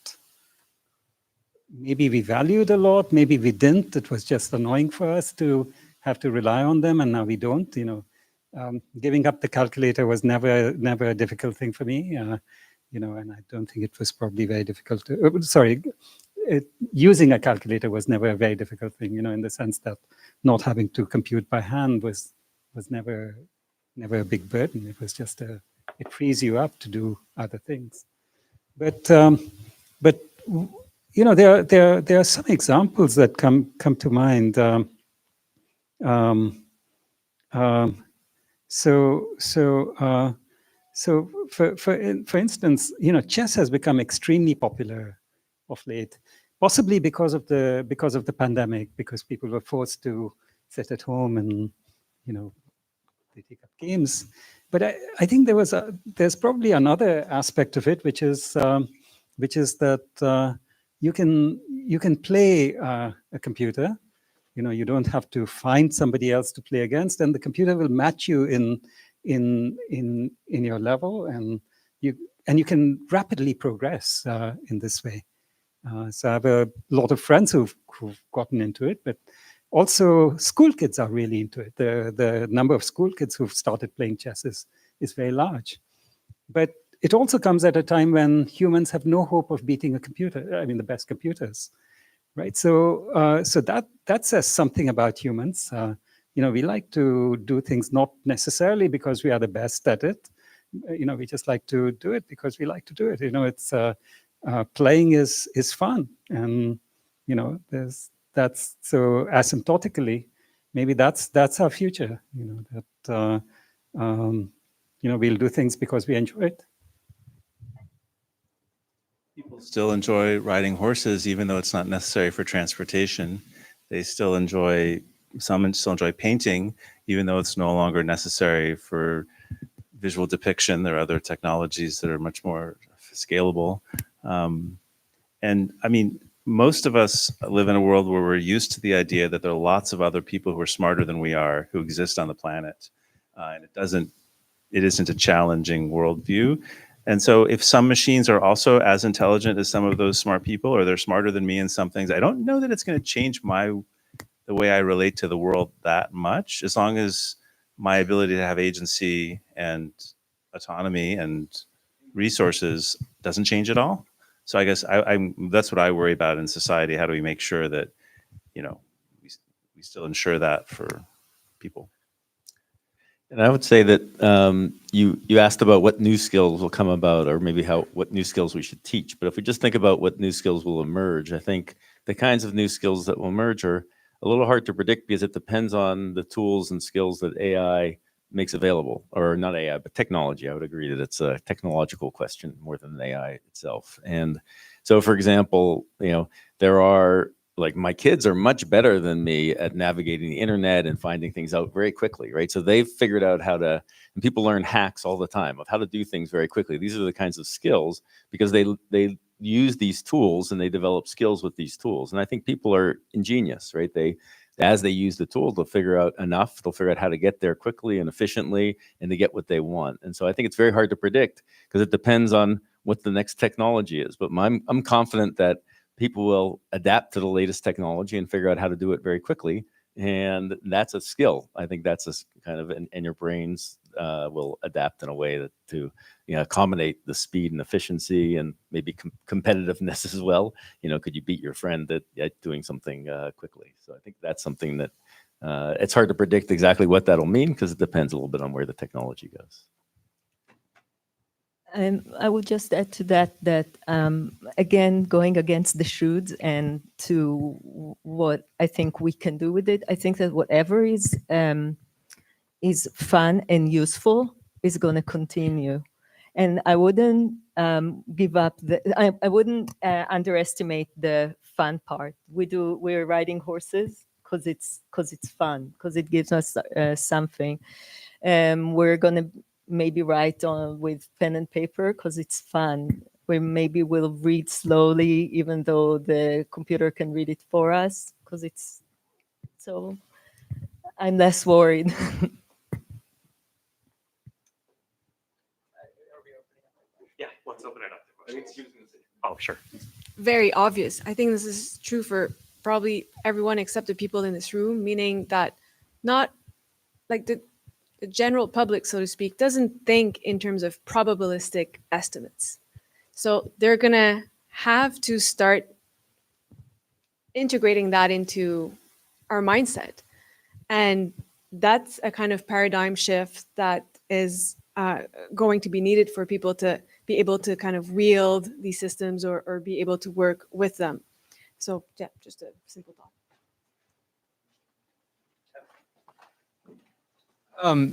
maybe we valued a lot, maybe we didn't. It was just annoying for us to have to rely on them, and now we don't. Giving up the calculator was never a difficult thing for me. And I don't think it was probably very difficult using a calculator was never a very difficult thing. In the sense that not having to compute by hand was never a big burden. It was just it frees you up to do other things. But there are some examples that come to mind. So for instance, chess has become extremely popular of late, possibly because of the pandemic, because people were forced to sit at home and they take up games. but I think there's probably another aspect of it, which is that you can play a computer. You know, you don't have to find somebody else to play against, and the computer will match you in your level, and you can rapidly progress in this way. So I have a lot of friends who've gotten into it, but also school kids are really into it. The number of school kids who've started playing chess is very large. But it also comes at a time when humans have no hope of beating a computer, I mean, the best computers, right? So that says something about humans. You know, we like to do things not necessarily because we are the best at it. You know, we just like to do it because we like to do it. You know, it's playing is fun, and you know, that's so asymptotically, maybe that's our future. You know, that you know, we'll do things because we enjoy it. People still enjoy riding horses, even though it's not necessary for transportation. They still enjoy, some still enjoy painting, even though it's no longer necessary for visual depiction. There are other technologies that are much more scalable. And I mean, most of us live in a world where we're used to the idea that there are lots of other people who are smarter than we are who exist on the planet. And it isn't a challenging worldview. And so if some machines are also as intelligent as some of those smart people, or they're smarter than me in some things, I don't know that it's going to change the way I relate to the world that much, as long as my ability to have agency and autonomy and resources doesn't change at all. So I guess that's what I worry about in society. How do we make sure that, you know, we still ensure that for people? And I would say that you asked about what new skills will come about, or maybe what new skills we should teach. But if we just think about what new skills will emerge, I think the kinds of new skills that will emerge are a little hard to predict because it depends on the tools and skills that AI makes available, or not AI, but technology. I would agree that it's a technological question more than AI itself. And so, for example, you know, there are, like, my kids are much better than me at navigating the internet and finding things out very quickly, right? So they've figured out how to, and people learn hacks all the time of how to do things very quickly. These are the kinds of skills because they use these tools and they develop skills with these tools. And I think people are ingenious, right? As they use the tools, they'll figure out enough. They'll figure out how to get there quickly and efficiently and to get what they want. And so I think it's very hard to predict because it depends on what the next technology is. But I'm confident that people will adapt to the latest technology and figure out how to do it very quickly. And that's a skill. I think that's a kind of, and your brains will adapt in a way to accommodate the speed and efficiency and maybe competitiveness as well. You know, could you beat your friend at doing something quickly? So I think that's something that it's hard to predict exactly what that'll mean because it depends a little bit on where the technology goes. And I would just add to that again, going against the shoulds and to what I think we can do with it. I think that whatever is fun and useful is going to continue. And I wouldn't give up. I wouldn't underestimate the fun part. We're riding horses because it's fun, because it gives us something. We're going to maybe write on with pen and paper because it's fun. We maybe will read slowly, even though the computer can read it for us, because it's so. I'm less worried. Yeah, let's open it up. Oh, sure. Very obvious. I think this is true for probably everyone except the people in this room, meaning that not like the general public, so to speak, doesn't think in terms of probabilistic estimates. So they're going to have to start integrating that into our mindset. And that's a kind of paradigm shift that is going to be needed for people to be able to kind of wield these systems or be able to work with them. So yeah, just a simple thought.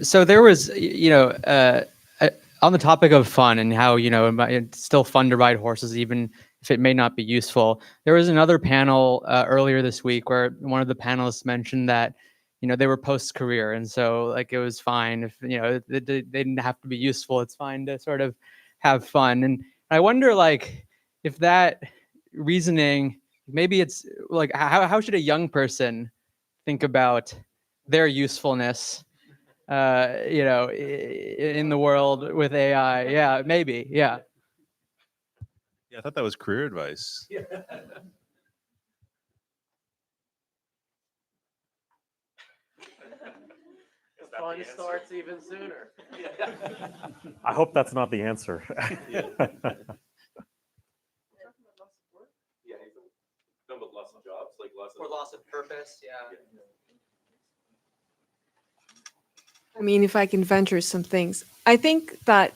So there was, on the topic of fun and how, it's still fun to ride horses, even if it may not be useful. There was another panel earlier this week where one of the panelists mentioned that, they were post-career, and so like it was fine if they didn't have to be useful. It's fine to sort of have fun. And I wonder, like, if that reasoning, maybe it's like, how should a young person think about their usefulness, in the world with AI? Yeah, maybe. Yeah. Yeah, I thought that was career advice. Fun starts even sooner. I hope that's not the answer. Yeah, lots of jobs, like lots of. Or loss of purpose. Yeah. I mean, if I can venture some things, I think that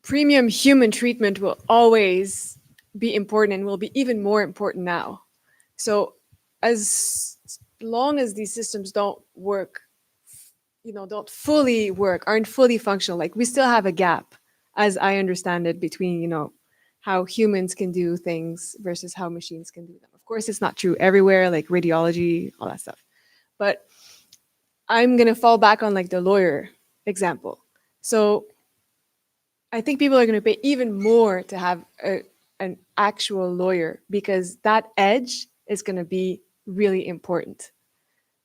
premium human treatment will always be important and will be even more important now. So as long as these systems don't work, don't fully work, aren't fully functional, like we still have a gap, as I understand it, between, how humans can do things versus how machines can do them. Of course, it's not true everywhere, like radiology, all that stuff. But I'm going to fall back on like the lawyer example. So I think people are going to pay even more to have an actual lawyer, because that edge is going to be really important.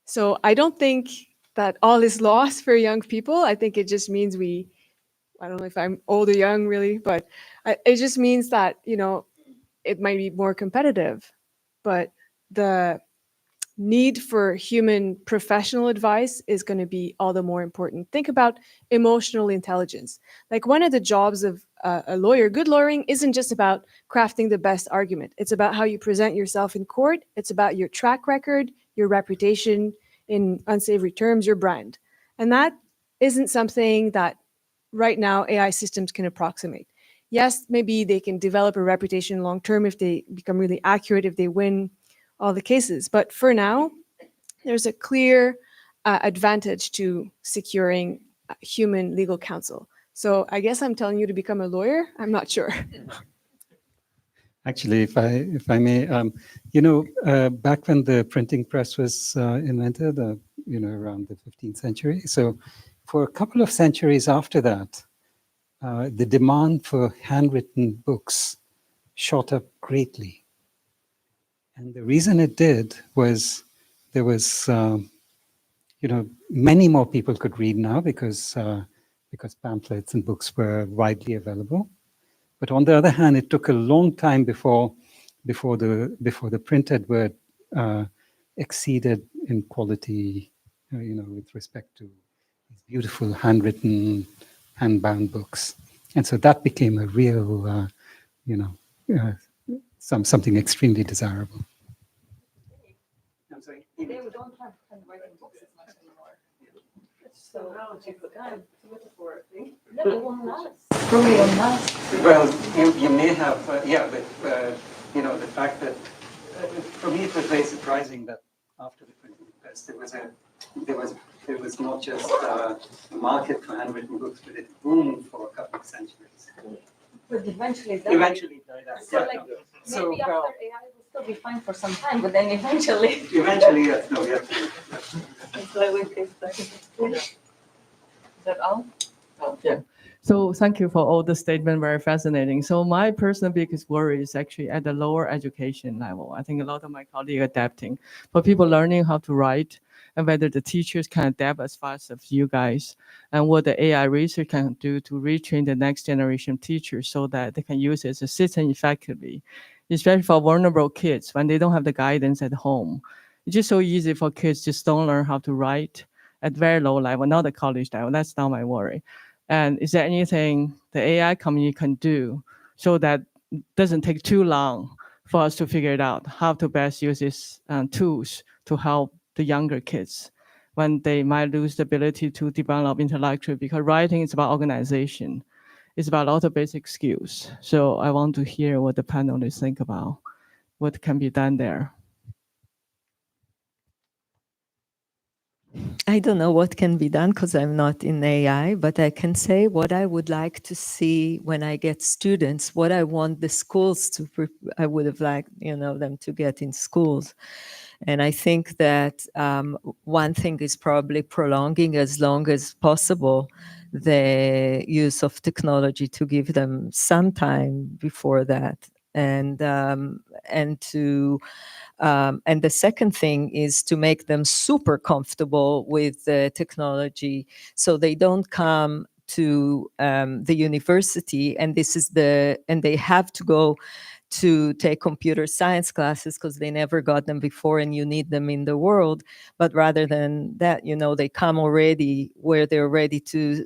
So I don't think that all is lost for young people. I think it just means I don't know if I'm old or young really, but it just means that, it might be more competitive, but the need for human professional advice is going to be all the more important. Think about emotional intelligence. Like, one of the jobs of a lawyer, good lawyering isn't just about crafting the best argument. It's about how you present yourself in court. It's about your track record, your reputation, in unsavory terms, your brand. And that isn't something that right now AI systems can approximate. Yes, maybe they can develop a reputation long term if they become really accurate, if they win all the cases. But for now, there's a clear advantage to securing human legal counsel. So I guess I'm telling you to become a lawyer. I'm not sure. Actually, if I may, back when the printing press was invented, around the 15th century. So for a couple of centuries after that, the demand for handwritten books shot up greatly. And the reason it did was there was, many more people could read now because pamphlets and books were widely available. But on the other hand, it took a long time before the printed word exceeded in quality, with respect to these beautiful handwritten, hand-bound books. And so that became a real, something extremely desirable. I'm sorry. Today we don't have handwriting books as much anymore. So time, metaphor thing. No, it won't last. Probably won't last. Well, you may have, but the fact that for me it was very surprising that after the printing press there was not just a market for handwritten books, but it boomed for a couple of centuries. But eventually it died out. So maybe after AI will still be fine for some time, but then eventually. Eventually, yes. No, yes. It's like we Is that all? Oh, yeah. So thank you for all the statement, very fascinating. So my personal biggest worry is actually at the lower education level. I think a lot of my colleagues are adapting, for people learning how to write, and whether the teachers can adapt as fast as you guys, and what the AI research can do to retrain the next generation of teachers so that they can use it as a system effectively, especially for vulnerable kids when they don't have the guidance at home. It's just so easy for kids just don't learn how to write at very low level, not the college level. That's not my worry. And is there anything the AI community can do so that it doesn't take too long for us to figure it out, how to best use these tools to help the younger kids when they might lose the ability to develop intellectually, because writing is about organization. It's about a lot of basic skills. So I want to hear what the panelists think about what can be done there. I don't know what can be done because I'm not in AI, but I can say what I would like to see when I get students, what I want the schools to, I would have liked, them to get in schools. And I think that one thing is probably prolonging as long as possible the use of technology to give them some time before that. And to and the second thing is to make them super comfortable with the technology so they don't come to the university and they have to go to take computer science classes because they never got them before and you need them in the world. But rather than that, they come already where they're ready to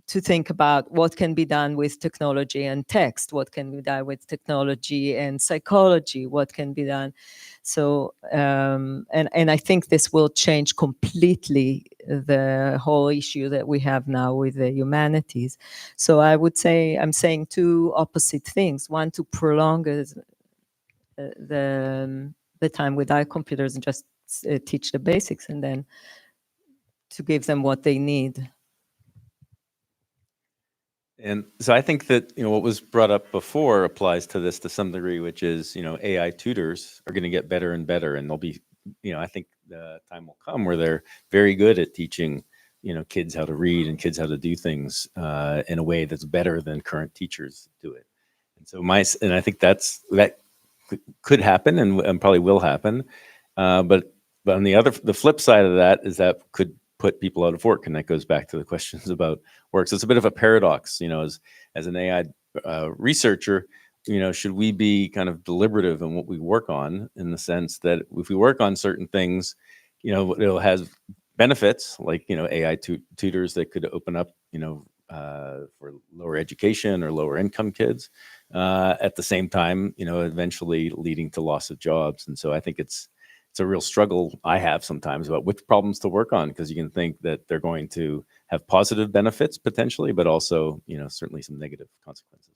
think about what can be done with technology and text, what can be done with technology and psychology, what can be done. So, and I think this will change completely the whole issue that we have now with the humanities. So I would say, I'm saying two opposite things. One, to prolong the time without computers and just teach the basics, and then to give them what they need. And so I think that what was brought up before applies to this to some degree, which is AI tutors are going to get better and better, and they'll be I think the time will come where they're very good at teaching kids how to read and kids how to do things in a way that's better than current teachers do it. And so I think that could happen and probably will happen, but on the flip side of that is that could put people out of work, and that goes back to the questions about work. So it's a bit of a paradox, as an AI researcher, should we be kind of deliberative in what we work on, in the sense that if we work on certain things, it'll have benefits like AI tutors that could open up for lower education or lower income kids, at the same time eventually leading to loss of jobs. And so I think it's a real struggle I have sometimes about which problems to work on, because you can think that they're going to have positive benefits potentially, but also, certainly some negative consequences.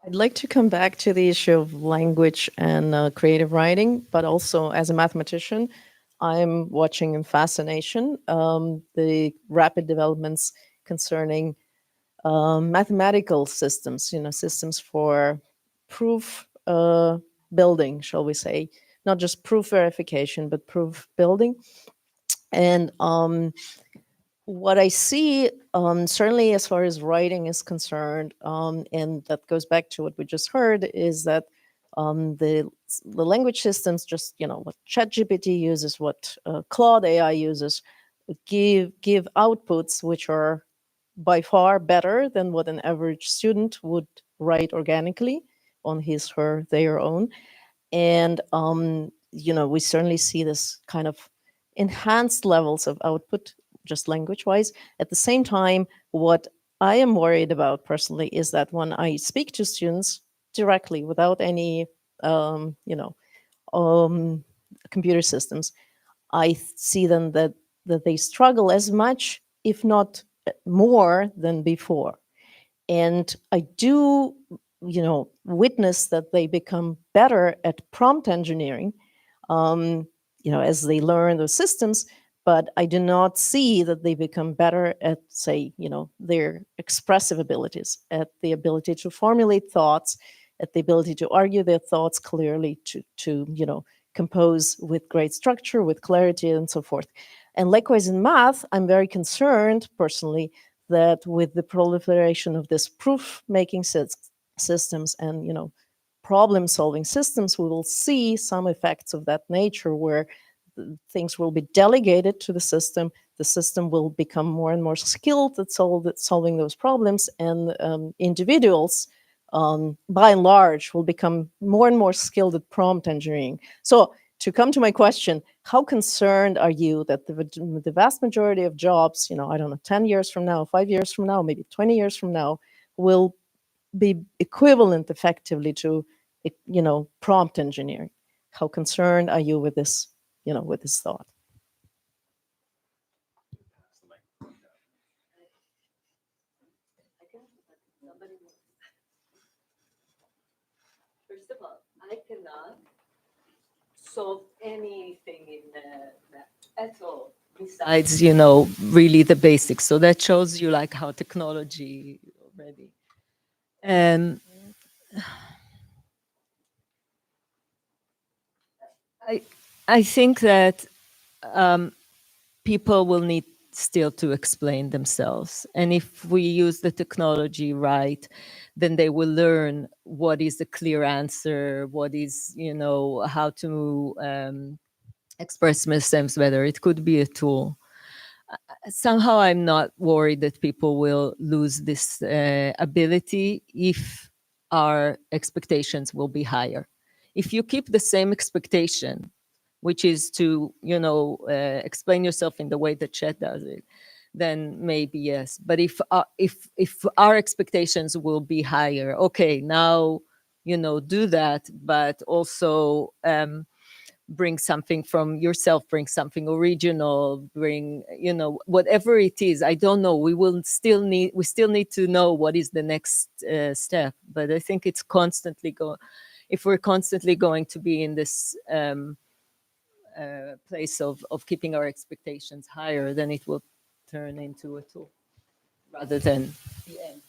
I'd like to come back to the issue of language and creative writing, but also as a mathematician, I'm watching in fascination the rapid developments concerning mathematical systems, systems for proof building, shall we say, not just proof verification, but proof building. And what I see, certainly as far as writing is concerned, and that goes back to what we just heard, is that the language systems, just what ChatGPT uses, what Claude AI uses, give outputs which are by far better than what an average student would write organically on his, her, their own. And we certainly see this kind of enhanced levels of output, just language-wise. At the same time, what I am worried about personally is that when I speak to students directly without any, computer systems, I see them that they struggle as much, if not more, than before. And I do, witness that they become better at prompt engineering, as they learn those systems. But I do not see that they become better at, say, their expressive abilities, at the ability to formulate thoughts, at the ability to argue their thoughts clearly, to compose with great structure, with clarity, and so forth. And likewise in math, I'm very concerned personally that with the proliferation of this proof-making systems and problem-solving systems, we will see some effects of that nature where things will be delegated to the system. The system will become more and more skilled at solving those problems, and individuals, by and large, will become more and more skilled at prompt engineering. So to come to my question, how concerned are you that the vast majority of jobs, I don't know, 10 years from now, 5 years from now, maybe 20 years from now, will be equivalent effectively to, prompt engineering? How concerned are you with this, with this thought? First of all, I cannot solve anything in that at all. Besides, really the basics. So that shows you like how technology already. And I think that people will need still to explain themselves. And if we use the technology right, then they will learn what is the clear answer, what is, how to express themselves better. It could be a tool. Somehow I'm not worried that people will lose this ability if our expectations will be higher. If you keep the same expectation, which is to, explain yourself in the way that chat does it, then maybe yes. But if our expectations will be higher, okay, now, do that, but also bring something from yourself, bring something original, bring, whatever it is. I don't know. We still need to know what is the next step. But I think it's constantly if we're constantly going to be in this place of keeping our expectations higher, then it will turn into a tool rather than the end.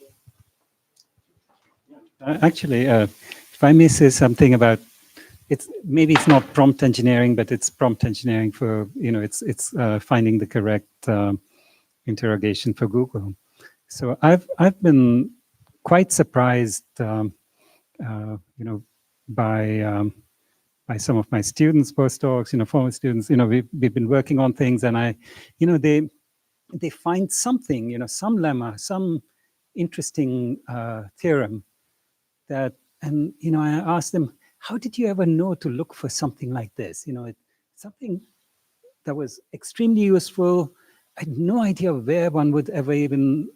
Actually, if I may say something about maybe it's not prompt engineering, but it's prompt engineering for it's finding the correct interrogation for Google. So I've been quite surprised, by some of my students, postdocs, former students. We've been working on things, and they find something, some lemma, some interesting theorem that, and I asked them, how did you ever know to look for something like this? Something that was extremely useful. I had no idea where one would ever even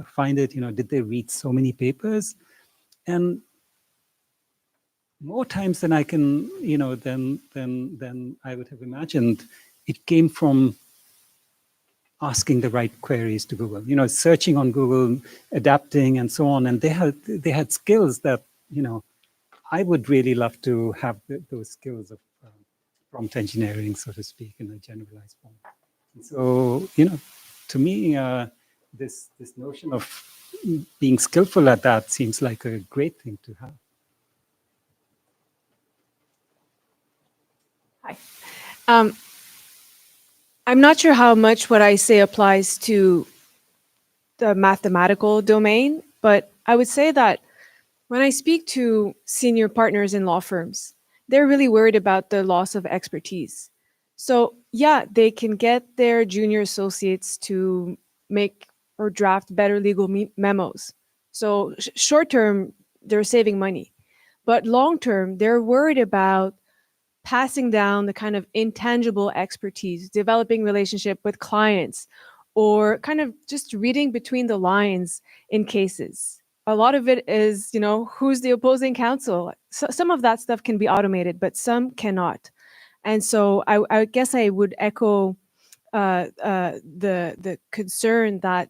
find it. Did they read so many papers? And more times than I can, than I would have imagined, it came from asking the right queries to Google. Searching on Google, adapting, and so on. And they had skills that I would really love to have those skills of prompt engineering, so to speak, in a generalized form. And so, to me, this notion of being skillful at that seems like a great thing to have. Hi. I'm not sure how much what I say applies to the mathematical domain, but I would say that when I speak to senior partners in law firms, they're really worried about the loss of expertise. So yeah, they can get their junior associates to make or draft better legal memos. So short term, they're saving money. But long term, they're worried about passing down the kind of intangible expertise, developing relationship with clients, or kind of just reading between the lines in cases. A lot of it is, who's the opposing counsel? So some of that stuff can be automated, but some cannot. And so I guess I would echo the concern that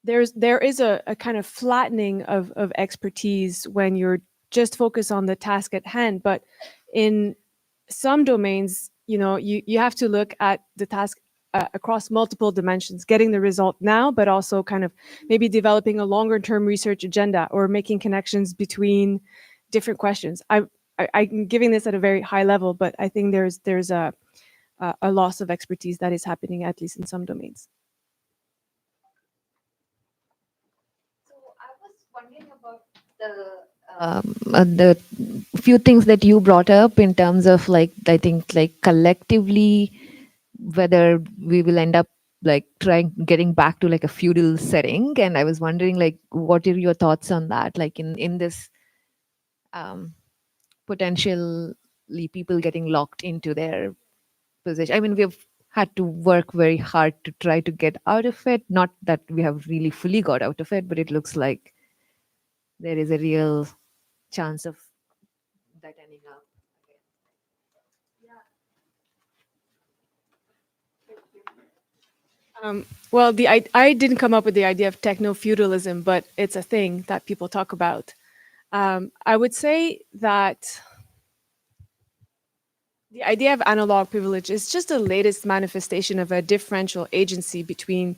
there is a kind of flattening of expertise when you're just focused on the task at hand. But in some domains, you have to look at the task across multiple dimensions, getting the result now, but also kind of maybe developing a longer term research agenda or making connections between different questions. I'm giving this at a very high level, but I think there's a loss of expertise that is happening, at least in some domains. So I was wondering about the few things that you brought up in terms of I think collectively, whether we will end up getting back to a feudal setting. And I was wondering what are your thoughts on that? In this potentially people getting locked into their position. I mean, we've had to work very hard to try to get out of it. Not that we have really fully got out of it, but it looks like there is a real chance of that ending up. Well, I didn't come up with the idea of techno-feudalism, but it's a thing that people talk about. I would say that the idea of analog privilege is just the latest manifestation of a differential agency between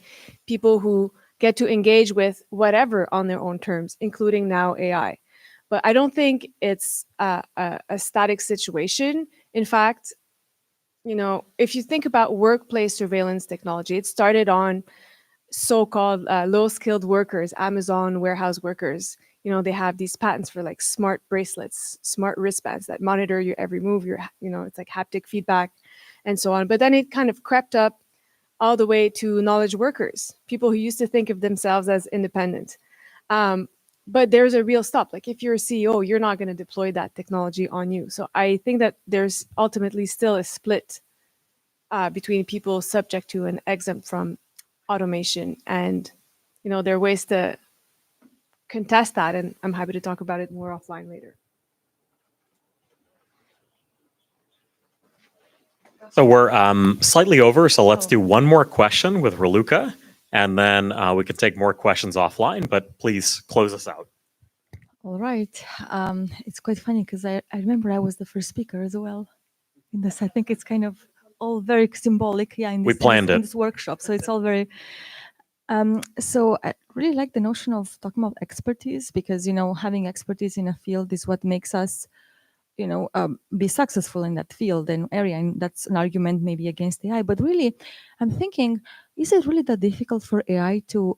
people who get to engage with whatever on their own terms, including now AI. But I don't think it's a static situation. In fact, if you think about workplace surveillance technology, it started on so-called low-skilled workers, Amazon warehouse workers. They have these patents for like smart bracelets, smart wristbands that monitor your every move. It's like haptic feedback and so on. But then it kind of crept up all the way to knowledge workers, people who used to think of themselves as independent. But there's a real stop. Like if you're a CEO, you're not going to deploy that technology on you. So I think that there's ultimately still a split between people subject to and exempt from automation. And, there are ways to contest that. And I'm happy to talk about it more offline later. So we're slightly over, so let's do one more question with Raluca, and then we can take more questions offline, but please close us out. All right. It's quite funny because I remember I was the first speaker as well in this. I think it's kind of all very symbolic, in this, in this workshop. So it's all very... so I really like the notion of talking about expertise because, having expertise in a field is what makes us be successful in that field and area. And that's an argument maybe against AI. But really, I'm thinking, is it really that difficult for AI to,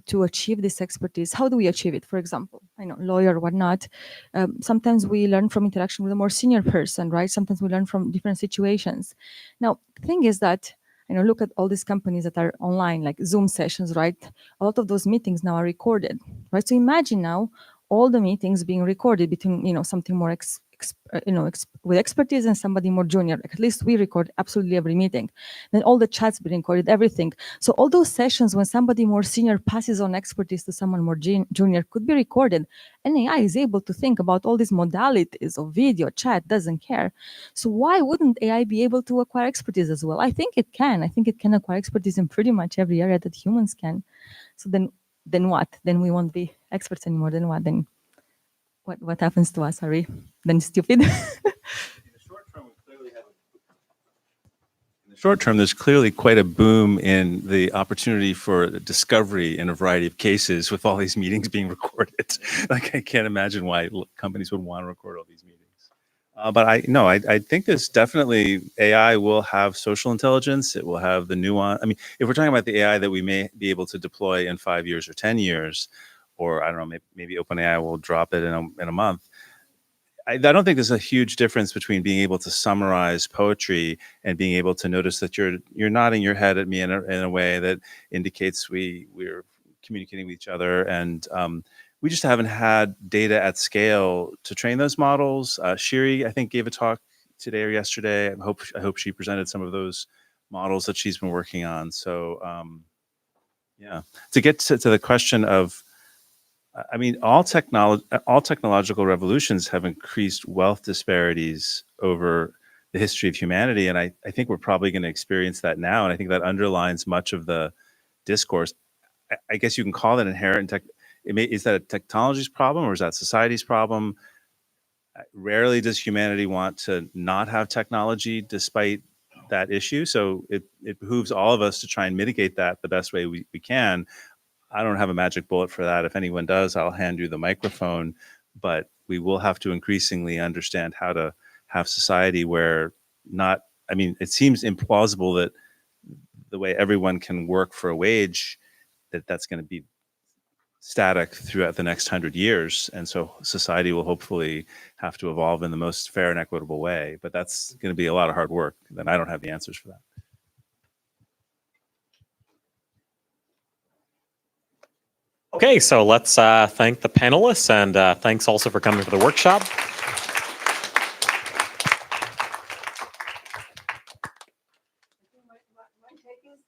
to achieve this expertise? How do we achieve it? For example, lawyer or whatnot. Sometimes we learn from interaction with a more senior person, right? Sometimes we learn from different situations. Now, the thing is that, look at all these companies that are online, like Zoom sessions, right? A lot of those meetings now are recorded, right? So imagine now all the meetings being recorded between, something more with expertise and somebody more junior. Like at least we record absolutely every meeting. Then all the chats being recorded, everything. So all those sessions when somebody more senior passes on expertise to someone more junior could be recorded. And AI is able to think about all these modalities of video, chat, doesn't care. So why wouldn't AI be able to acquire expertise as well? I think it can. I think it can acquire expertise in pretty much every area that humans can. So then what? Then we won't be experts anymore. Then what? Then what happens to us? Are we then stupid? In the short term, there's clearly quite a boom in the opportunity for discovery in a variety of cases with all these meetings being recorded. Like I can't imagine why companies would want to record all these meetings. But I think there's definitely AI will have social intelligence. It will have the nuance. I mean, if we're talking about the AI that we may be able to deploy in 5 years or 10 years, or I don't know, maybe OpenAI will drop it in a month. I don't think there's a huge difference between being able to summarize poetry and being able to notice that you're nodding your head at me in a way that indicates we're communicating with each other. And we just haven't had data at scale to train those models. Shiri, I think, gave a talk today or yesterday. I hope she presented some of those models that she's been working on. So yeah, to get to the question of, I mean, all technological revolutions have increased wealth disparities over the history of humanity. And I think we're probably going to experience that now. And I think that underlines much of the discourse. I guess you can call that inherent tech. Is that a technology's problem or is that society's problem? Rarely does humanity want to not have technology despite that issue. So it behooves all of us to try and mitigate that the best way we can. I don't have a magic bullet for that. If anyone does, I'll hand you the microphone. But we will have to increasingly understand how to have society where it seems implausible that the way everyone can work for a wage, that's going to be static throughout the next 100 years. And so society will hopefully have to evolve in the most fair and equitable way. But that's going to be a lot of hard work. And I don't have the answers for that. Okay, so let's thank the panelists, and thanks also for coming to the workshop. My take is